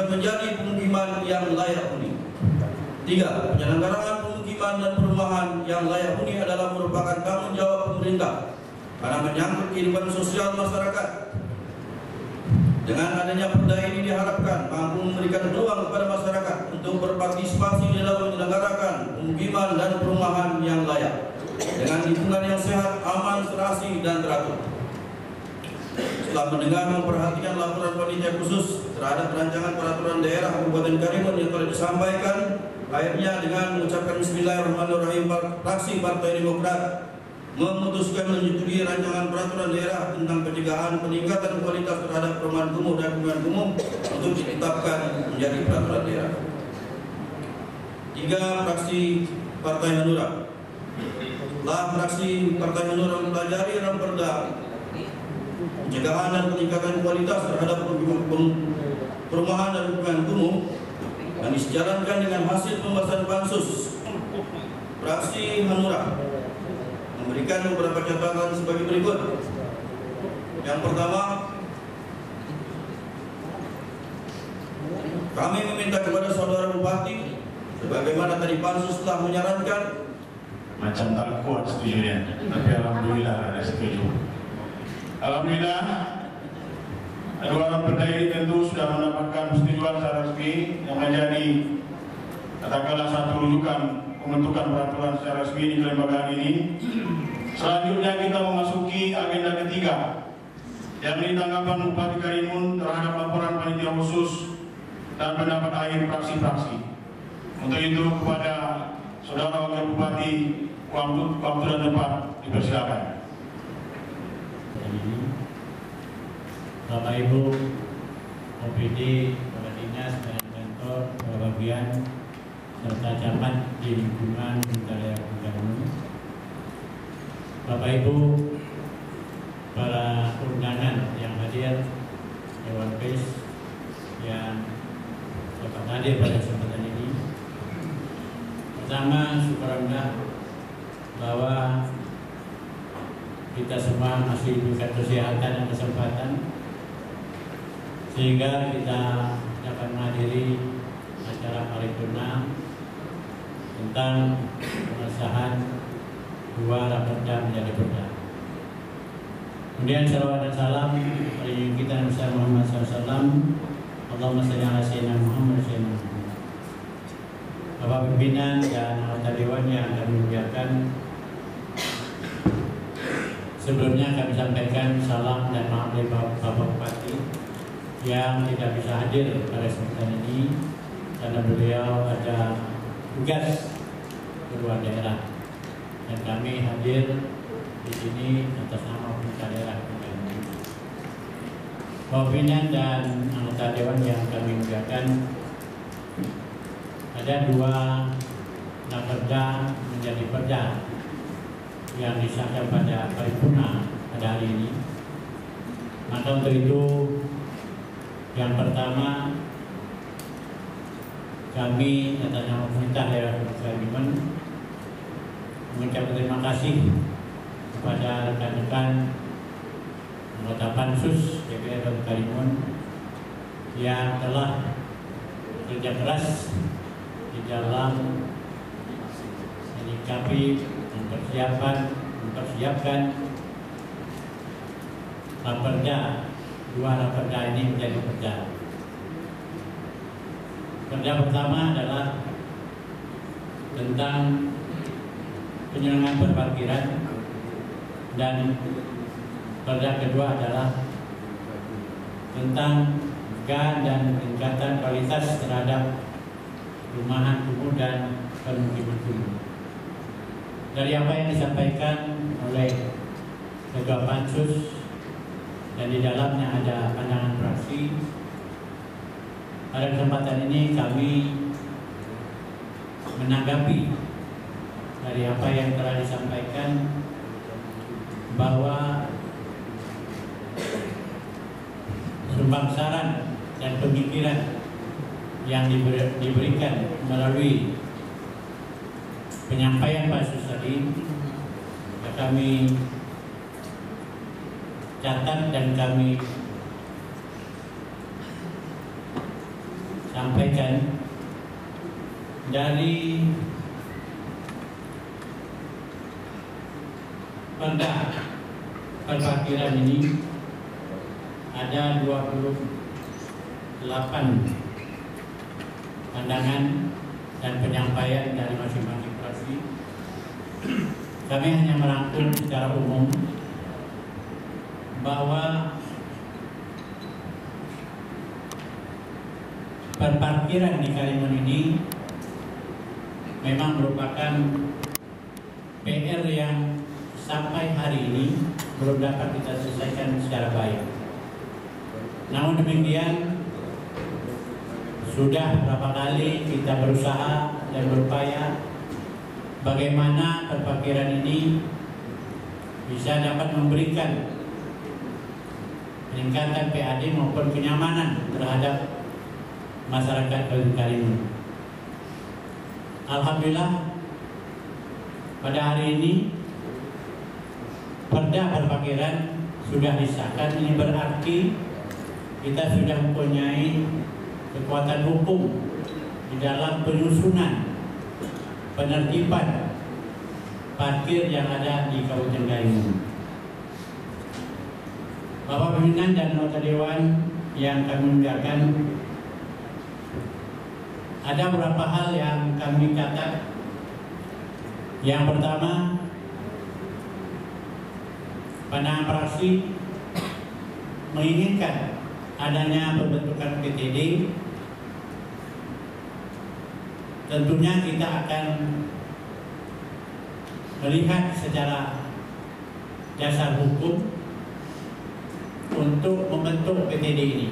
menjadi pemukiman yang layak huni. 3. Penyelenggaraan pemukiman dan perumahan yang layak huni adalah merupakan tanggung jawab pemerintah karena menyangkut kehidupan sosial masyarakat. Dengan adanya perda ini diharapkan mampu memberikan peluang kepada masyarakat untuk berpartisipasi dalam menyelenggarakan pemukiman dan perumahan yang layak dengan lingkungan yang sehat, aman, serasi, dan teratur. Setelah mendengar memperhatikan laporan panitia khusus terhadap rancangan peraturan daerah Kabupaten Karimun yang telah disampaikan, akhirnya dengan mengucapkan Bismillahirrahmanirrahim, fraksi Partai Demokrat memutuskan menyetujui rancangan peraturan daerah tentang pencegahan peningkatan kualitas terhadap perumahan kumuh dan pemukiman kumuh untuk ditetapkan menjadi peraturan daerah. 3. Fraksi Partai Hanura. Setelah fraksi Partai Hanura mempelajari Ramperda pencegahan dan peningkatan kualitas terhadap perumahan dan pemukiman kumuh yang dijalankan dengan hasil pembahasan pansus, fraksi Hanura memberikan beberapa catatan sebagai berikut. Yang pertama, kami meminta kepada saudara Bupati, sebagaimana tadi pansus telah menyarankan, macam tak kuat setujunya, tapi alhamdulillah ada setuju. Alhamdulillah, kedua perda ini tentu sudah mendapatkan persetujuan secara resmi yang menjadi katakanlah satu rujukan pembentukan peraturan secara resmi di kelembagaan ini. Selanjutnya kita memasuki agenda ketiga, yakni tanggapan Bupati Karimun terhadap laporan panitia khusus dan pendapat akhir fraksi-fraksi. Untuk itu kepada saudara wakil Bupati waktu dan tempat dipersilakan. Bapak Ibu OPD, Kepala Dinas, dan Kantor, Bagian, serta camat di lingkungan wilayah Karimun. Bapak Ibu, para undangan yang hadir, Dewan Pers yang dapat hadir pada kesempatan ini. Pertama, syukurillah bahwa kita semua masih diberikan kesehatan dan kesempatan sehingga kita dapat menghadiri acara paripurna tentang pengesahan dua Rapperda menjadi perda. Kemudian salawat dan salam bagi kita Nabi Muhammad SAW. Allahumma shalli ala sayyidina Muhammad SAW. Bapak pimpinan dan anggota dewan yang kami muliakan, sebelumnya kami sampaikan salam dan maaf dari Bapak Bupati yang tidak bisa hadir pada kesempatan ini karena beliau ada tugas keluar daerah. dan kami hadir di sini atas nama pemerintah daerah Kalimun. Bapak pimpinan dan anggota dewan yang kami muliakan, ada 2 raperda menjadi perda yang disahkan pada paripurna pada hari ini. Maka untuk itu, yang pertama, kami atas nama pemerintah daerah Kalimun mengucapkan terima kasih kepada rekan-rekan anggota Pansus DPR Kalimun yang telah bekerja keras di dalam menyikapi, mempersiapkan raperda, 2 raperda ini menjadi perda. Perda pertama adalah tentang penyelenggaraan berparkiran, dan perda kedua adalah tentang dan peningkatan kualitas terhadap perumahan kumuh dan permukiman kumuh. Dari apa yang disampaikan oleh Ketua Pansus dan di dalamnya ada pandangan fraksi, pada kesempatan ini kami menanggapi dari apa yang telah disampaikan bahwa sumbang saran dan pemikiran yang diberikan melalui penyampaian Pansus tadi kami catat dan kami sampaikan. Dari perda perparkiran ini ada 28 pandangan dan penyampaian dari masing-masing fraksi. Kami hanya merangkum secara umum bahwa perparkiran di Kalimun ini memang merupakan PR yang sampai hari ini belum dapat kita selesaikan secara baik. Namun demikian, sudah berapa kali kita berusaha dan berupaya bagaimana perparkiran ini bisa dapat memberikan peningkatan PAD maupun kenyamanan terhadap masyarakat Kalimun. Alhamdulillah, pada hari ini perda perparkiran sudah disahkan. Ini berarti kita sudah mempunyai kekuatan hukum di dalam penyusunan penertiban parkir yang ada di Kabupaten Kalimun. Bapak pimpinan dan anggota dewan yang kami muliakan, ada beberapa hal yang kami catat. Yang pertama, pandangan fraksi menginginkan adanya pembentukan PTD. Tentunya kita akan melihat secara dasar hukum untuk membentuk PTD ini.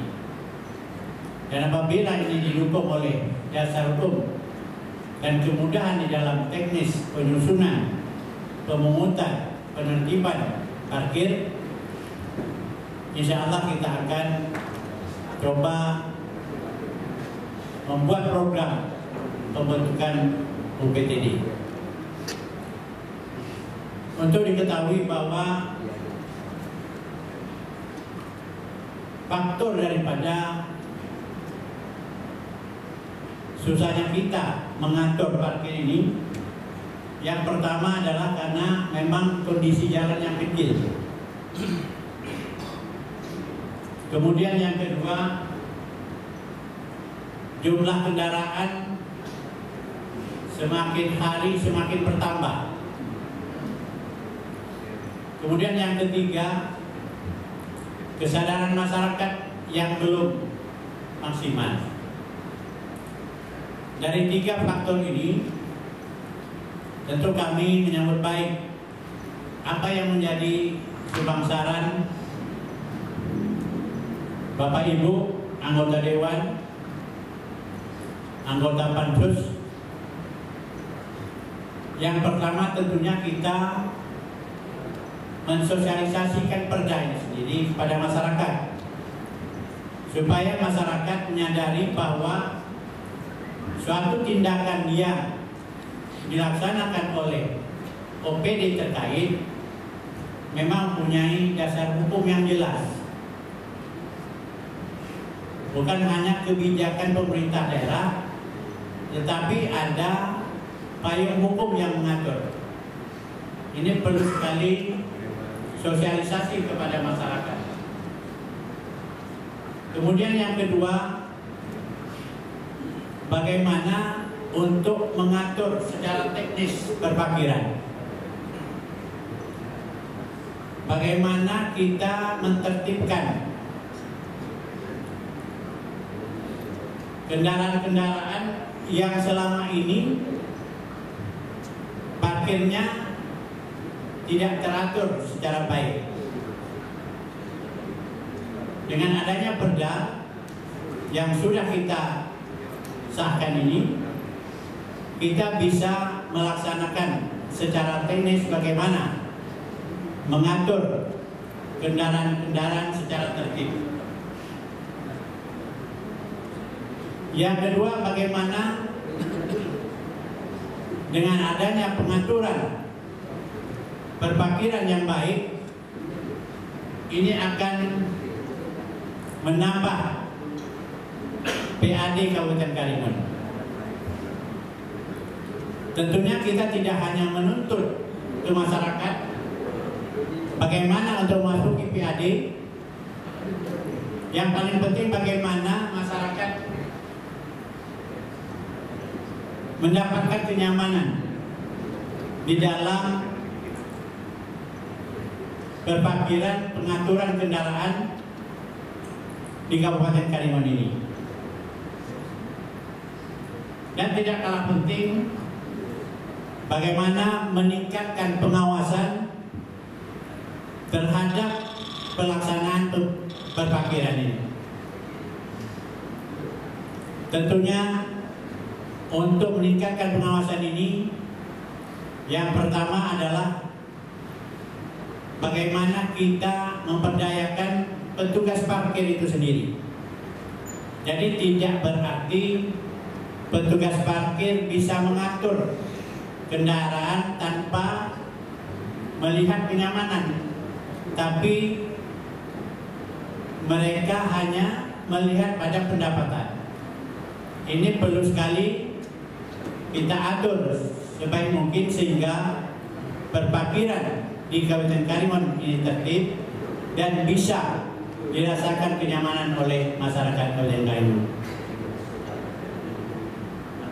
Dan apabila ini didukung oleh dasar hukum dan kemudahan di dalam teknis penyusunan, pemungutan, penertiban parkir, insya Allah kita akan coba membuat program pembentukan UPTD. Untuk diketahui bahwa faktor daripada susahnya kita mengatur parkir ini, yang pertama adalah karena memang kondisi jalan yang kecil. Kemudian yang kedua, jumlah kendaraan semakin hari semakin bertambah. Kemudian yang ketiga, kesadaran masyarakat yang belum maksimal. Dari 3 faktor ini, tentu kami menyambut baik apa yang menjadi sumangsaran Bapak Ibu anggota Dewan, anggota Pansus. Yang pertama tentunya kita mensosialisasikan perda ini sendiri kepada masyarakat, supaya masyarakat menyadari bahwa suatu tindakan yang dilaksanakan oleh OPD terkait memang mempunyai dasar hukum yang jelas, bukan hanya kebijakan pemerintah daerah, tetapi ada payung hukum yang mengatur. Ini perlu sekali sosialisasi kepada masyarakat. Kemudian yang kedua, bagaimana untuk mengatur secara teknis perparkiran. Bagaimana kita mentertibkan kendaraan-kendaraan yang selama ini parkirnya tidak teratur secara baik. Dengan adanya perda yang sudah kita sahkan ini, kita bisa melaksanakan secara teknis bagaimana mengatur kendaraan-kendaraan secara tertib. Yang kedua, bagaimana dengan adanya pengaturan perparkiran yang baik, ini akan menambah PAD Kabupaten Karimun. Tentunya kita tidak hanya menuntut ke masyarakat bagaimana untuk masuk ke PAD, yang paling penting bagaimana masyarakat mendapatkan kenyamanan di dalam perparkiran pengaturan kendaraan di Kabupaten Karimun ini. Dan tidak kalah penting bagaimana meningkatkan pengawasan terhadap pelaksanaan perparkiran ini. Tentunya untuk meningkatkan pengawasan ini, yang pertama adalah bagaimana kita memperdayakan petugas parkir itu sendiri. Jadi tidak berarti petugas parkir bisa mengatur kendaraan tanpa melihat kenyamanan, tapi mereka hanya melihat pada pendapatan. Ini perlu sekali kita atur sebaik mungkin sehingga perparkiran di Kabupaten Karimun ini tertib dan bisa dirasakan kenyamanan oleh masyarakat Kabupaten Karimun.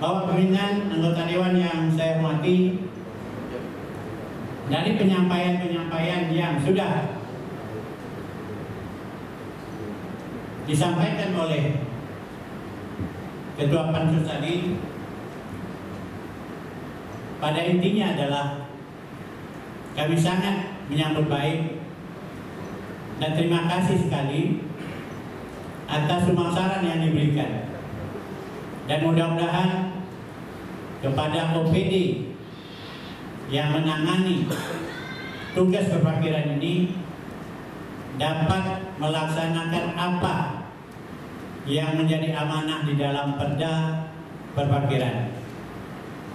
Bapak pimpinan, anggota Dewan yang saya hormati, dari penyampaian-penyampaian yang sudah disampaikan oleh Ketua Pansus tadi, pada intinya adalah kami sangat menyambut baik dan terima kasih sekali atas sumangsaran yang diberikan, dan mudah-mudahan kepada OPD yang menangani tugas perparkiran ini dapat melaksanakan apa yang menjadi amanah di dalam perda perparkiran.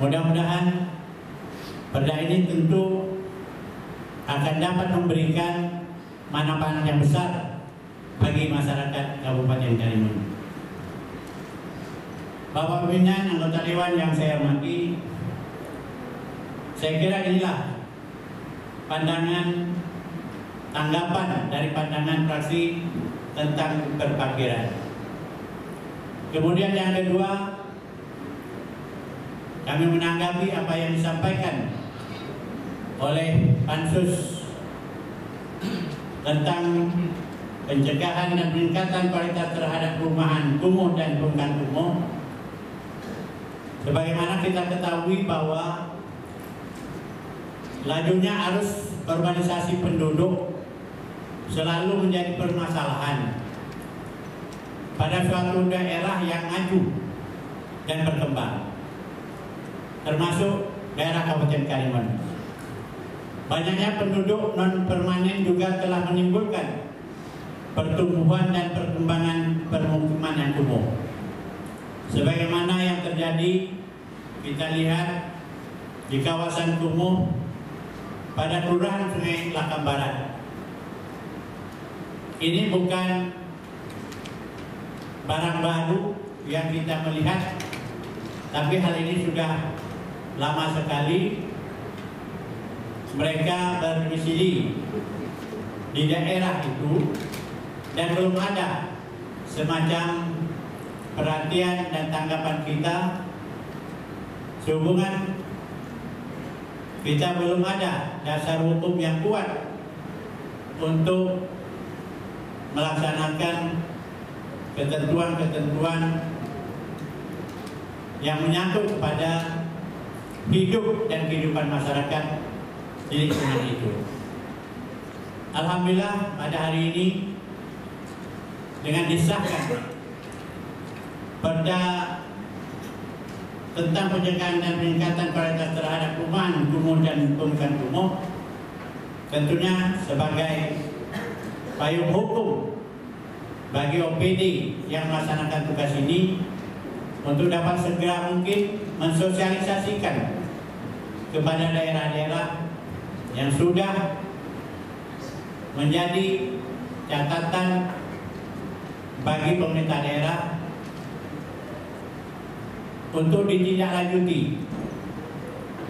Mudah-mudahan perda ini tentu akan dapat memberikan manfaat yang besar bagi masyarakat Kabupaten Karimun. Bapak pimpinan, anggota Dewan yang saya hormati, saya kira inilah pandangan tanggapan dari pandangan fraksi tentang perparkiran. Kemudian yang kedua, kami menanggapi apa yang disampaikan oleh Pansus tentang pencegahan dan peningkatan kualitas terhadap perumahan kumuh dan pemukiman kumuh. Sebagaimana kita ketahui bahwa lajunya arus urbanisasi penduduk selalu menjadi permasalahan pada suatu daerah yang maju dan berkembang, termasuk daerah Kabupaten Karimun. Banyaknya penduduk non-permanen juga telah menimbulkan pertumbuhan dan perkembangan permukiman yang kumuh. Sebagaimana yang terjadi kita lihat di kawasan kumuh pada Kelurahan Sungai Lakam Barat. Ini bukan barang baru yang kita melihat, tapi hal ini sudah lama sekali mereka berdomisili di daerah itu dan belum ada semacam perhatian dan tanggapan kita sehubungan kita belum ada dasar hukum yang kuat untuk melaksanakan ketentuan-ketentuan yang menyangkut kepada hidup dan kehidupan masyarakat di lingkungan itu. Alhamdulillah pada hari ini dengan disahkan Perda tentang pencegahan dan peningkatan kualitas terhadap perumahan kumuh dan pemukiman kumuh, tentunya sebagai payung hukum bagi OPD yang melaksanakan tugas ini untuk dapat segera mungkin mensosialisasikan kepada daerah-daerah yang sudah menjadi catatan bagi pemerintah daerah untuk ditindaklanjuti,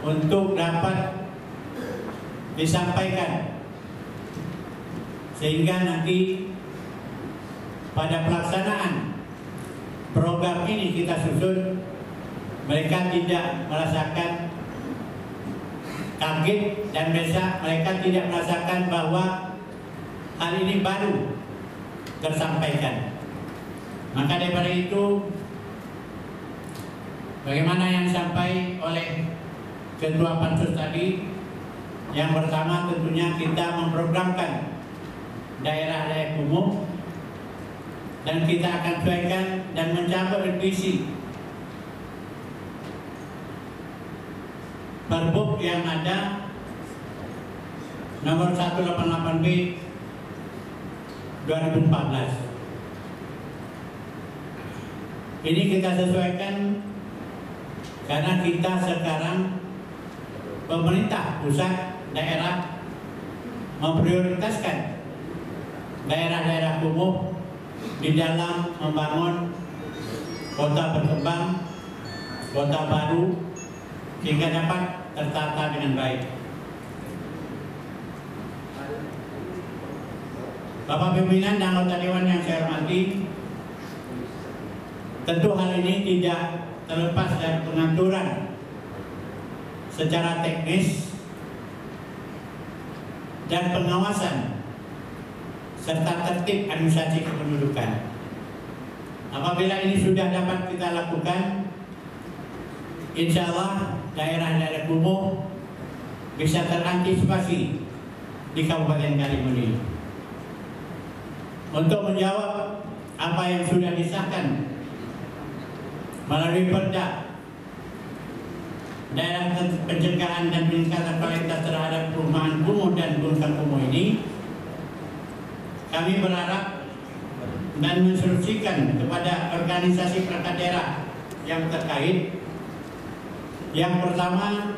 untuk dapat disampaikan sehingga nanti pada pelaksanaan program ini kita susun, mereka tidak merasakan kaget dan mereka tidak merasakan bahwa hal ini baru tersampaikan. Maka daripada itu, bagaimana yang disampaikan oleh Ketua Pansus tadi, yang pertama tentunya kita memprogramkan daerah-daerah kumuh dan kita akan sesuaikan dan mencapai revisi Perbuk yang ada nomor 188B 2014. Ini kita sesuaikan karena kita sekarang pemerintah pusat daerah memprioritaskan daerah-daerah kumuh di dalam membangun kota berkembang, kota baru, sehingga dapat tertata dengan baik. Bapak pimpinan dan anggota dewan yang saya hormati, tentu hal ini tidak terlepas dari pengaturan secara teknis dan pengawasan serta tertib administrasi kependudukan. Apabila ini sudah dapat kita lakukan, insya Allah daerah-daerah kumuh bisa terantisipasi di Kabupaten Karimun ini. Untuk menjawab apa yang sudah disahkan melalui Perda daerah pencegahan dan peningkatan kualitas terhadap perumahan kumuh dan pemukiman kumuh ini, kami berharap dan menginstruksikan kepada organisasi perangkat daerah yang terkait. Yang pertama,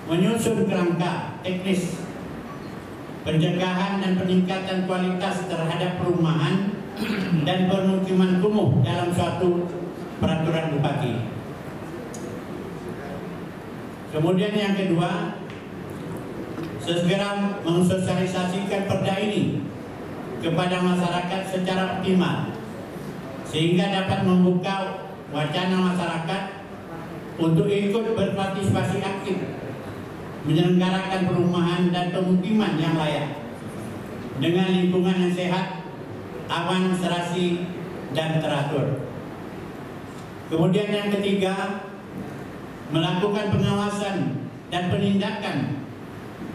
menyusun kerangka teknis pencegahan dan peningkatan kualitas terhadap perumahan dan permukiman kumuh dalam suatu peraturan bupati. Kemudian yang kedua, segera mensosialisasikan perda ini kepada masyarakat secara optimal sehingga dapat membuka wacana masyarakat untuk ikut berpartisipasi aktif menyelenggarakan perumahan dan pemukiman yang layak dengan lingkungan yang sehat, aman, serasi, dan teratur. Kemudian yang ketiga, melakukan pengawasan dan penindakan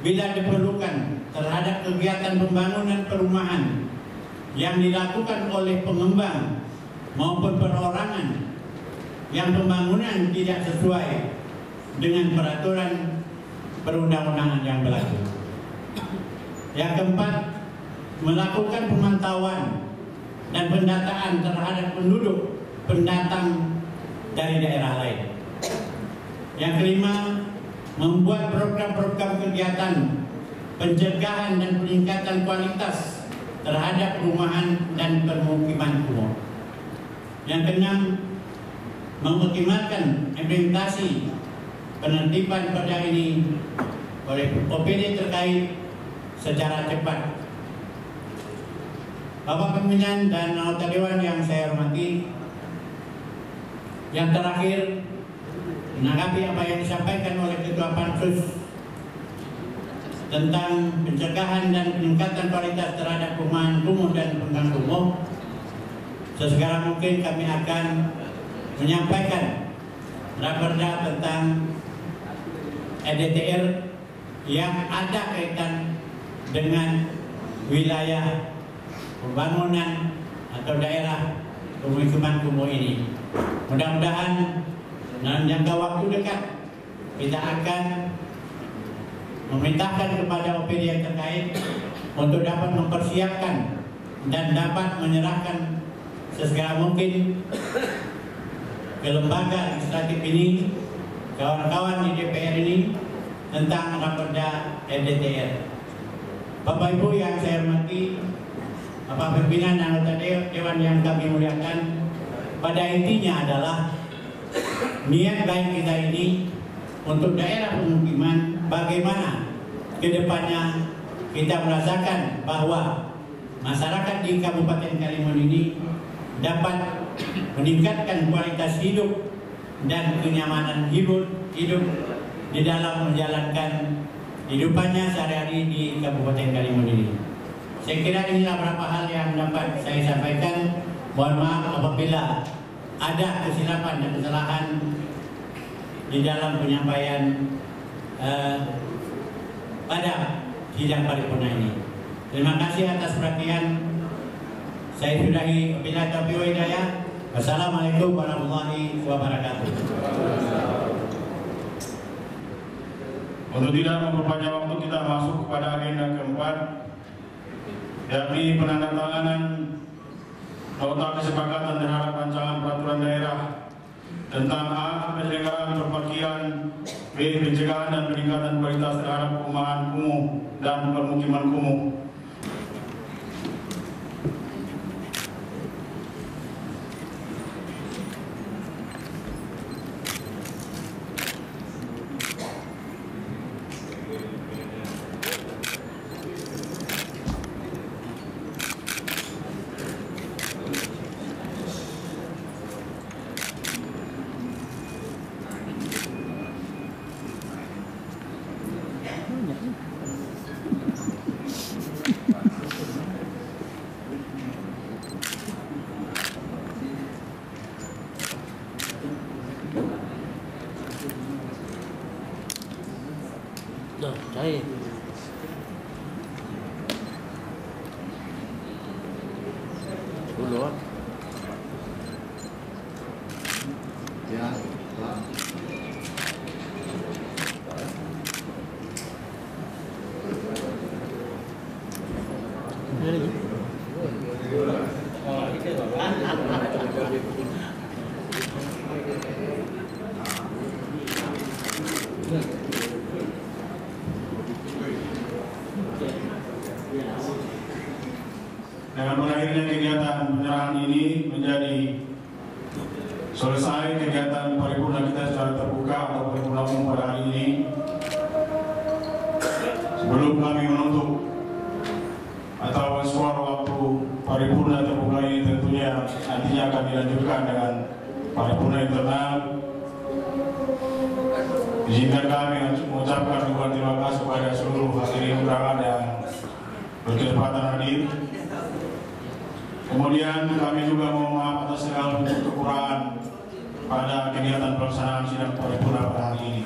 bila diperlukan terhadap kegiatan pembangunan perumahan yang dilakukan oleh pengembang maupun perorangan yang pembangunan tidak sesuai dengan peraturan perundang-undangan yang berlaku. Yang keempat, melakukan pemantauan dan pendataan terhadap penduduk pendatang dari daerah lain. Yang kelima, membuat program-program kegiatan pencegahan dan peningkatan kualitas terhadap perumahan dan permukiman kumuh. Yang keenam, mengoptimalkan implementasi penertiban perda ini oleh OPD terkait secara cepat. Bapak Pimpinan dan anggota Dewan yang saya hormati, yang terakhir, menanggapi apa yang disampaikan oleh Ketua Pansus tentang pencegahan dan peningkatan kualitas terhadap perumahan kumuh dan penggang kumuh, sesegera mungkin kami akan menyampaikan raperda tentang EDTR yang ada kaitan dengan wilayah pembangunan atau daerah pemukiman kumuh ini. Mudah-mudahan dalam jangka waktu dekat kita akan memerintahkan kepada OPD yang terkait untuk dapat mempersiapkan dan dapat menyerahkan sesegera mungkin ke lembaga legislatif ini, kawan-kawan di DPR ini, tentang raperda EDTR. Bapak Ibu yang saya hormati, Bapak Pimpinan dan anggota Dewan yang kami muliakan, pada intinya adalah niat baik kita ini untuk daerah pemukiman, bagaimana kedepannya kita merasakan bahwa masyarakat di Kabupaten Karimun ini dapat meningkatkan kualitas hidup dan kenyamanan hidup di dalam menjalankan hidupannya sehari-hari di Kabupaten Karimun ini. Saya kira inilah beberapa hal yang dapat saya sampaikan. Mohon maaf apabila ada kesilapan dan kesalahan di dalam penyampaian pada sidang paripurna ini. Terima kasih atas perhatian. Saya sudahi, bila taufiq wal hidayah. Wassalamualaikum warahmatullahi wabarakatuh. Untuk tidak memperpanjang waktu, kita masuk kepada agenda keempat, yakni penandatanganan nota kesepakatan terhadap rancangan peraturan daerah tentang A. Penyelenggaraan perpakian, B. Pencegahan dan peningkatan kualitas terhadap perumahan kumuh dan permukiman kumuh. Đây. Dulu. Ya, Pak. Dengan berakhirnya kegiatan penyerahan ini menjadi selesai kegiatan paripurna kita secara terbuka atau paripurna umum pada hari ini. Sebelum kami menutup atau suara waktu paripurna terbuka ini, tentunya nantinya akan dilanjutkan dengan paripurna internal. Izinkan kami mengucapkan ribuan terima kasih kepada seluruh hadirin undangan yang berkesempatan hadir. Kemudian kami juga mohon maaf atas segala bentuk kekurangan pada kegiatan pelaksanaan sidang paripurna pada hari ini.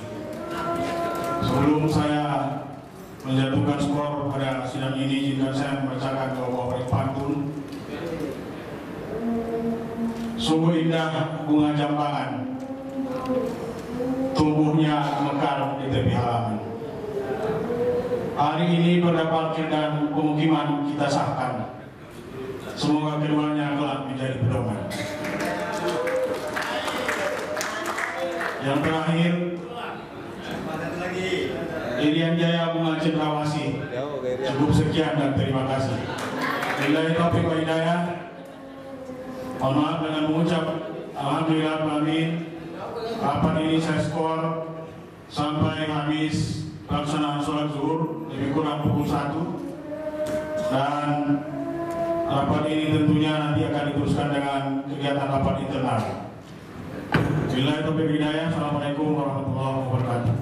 Sebelum saya menjatuhkan skor pada sidang ini, jika saya membacakan bahwa pantun. Sungguh indah bunga jambangan, tumbuhnya mekar di tepi halaman. Hari ini pada parkir dan pemukiman kita sahkan. Semoga keduanya kelak menjadi pedoman. Yang terakhir, Irian Jaya Bunga Cendrawasih. Cukup sekian dan terima kasih. Billahi taufiq wal hidayah. Mohon maaf dengan mengucap alhamdulillah amin. Rapat ini saya skor sampai habis pelaksanaan sholat zuhur lebih kurang pukul 1, dan rapat ini tentunya nanti akan diteruskan dengan kegiatan rapat internal. Billahi taufiq wal hidayah. Assalamualaikum warahmatullahi wabarakatuh.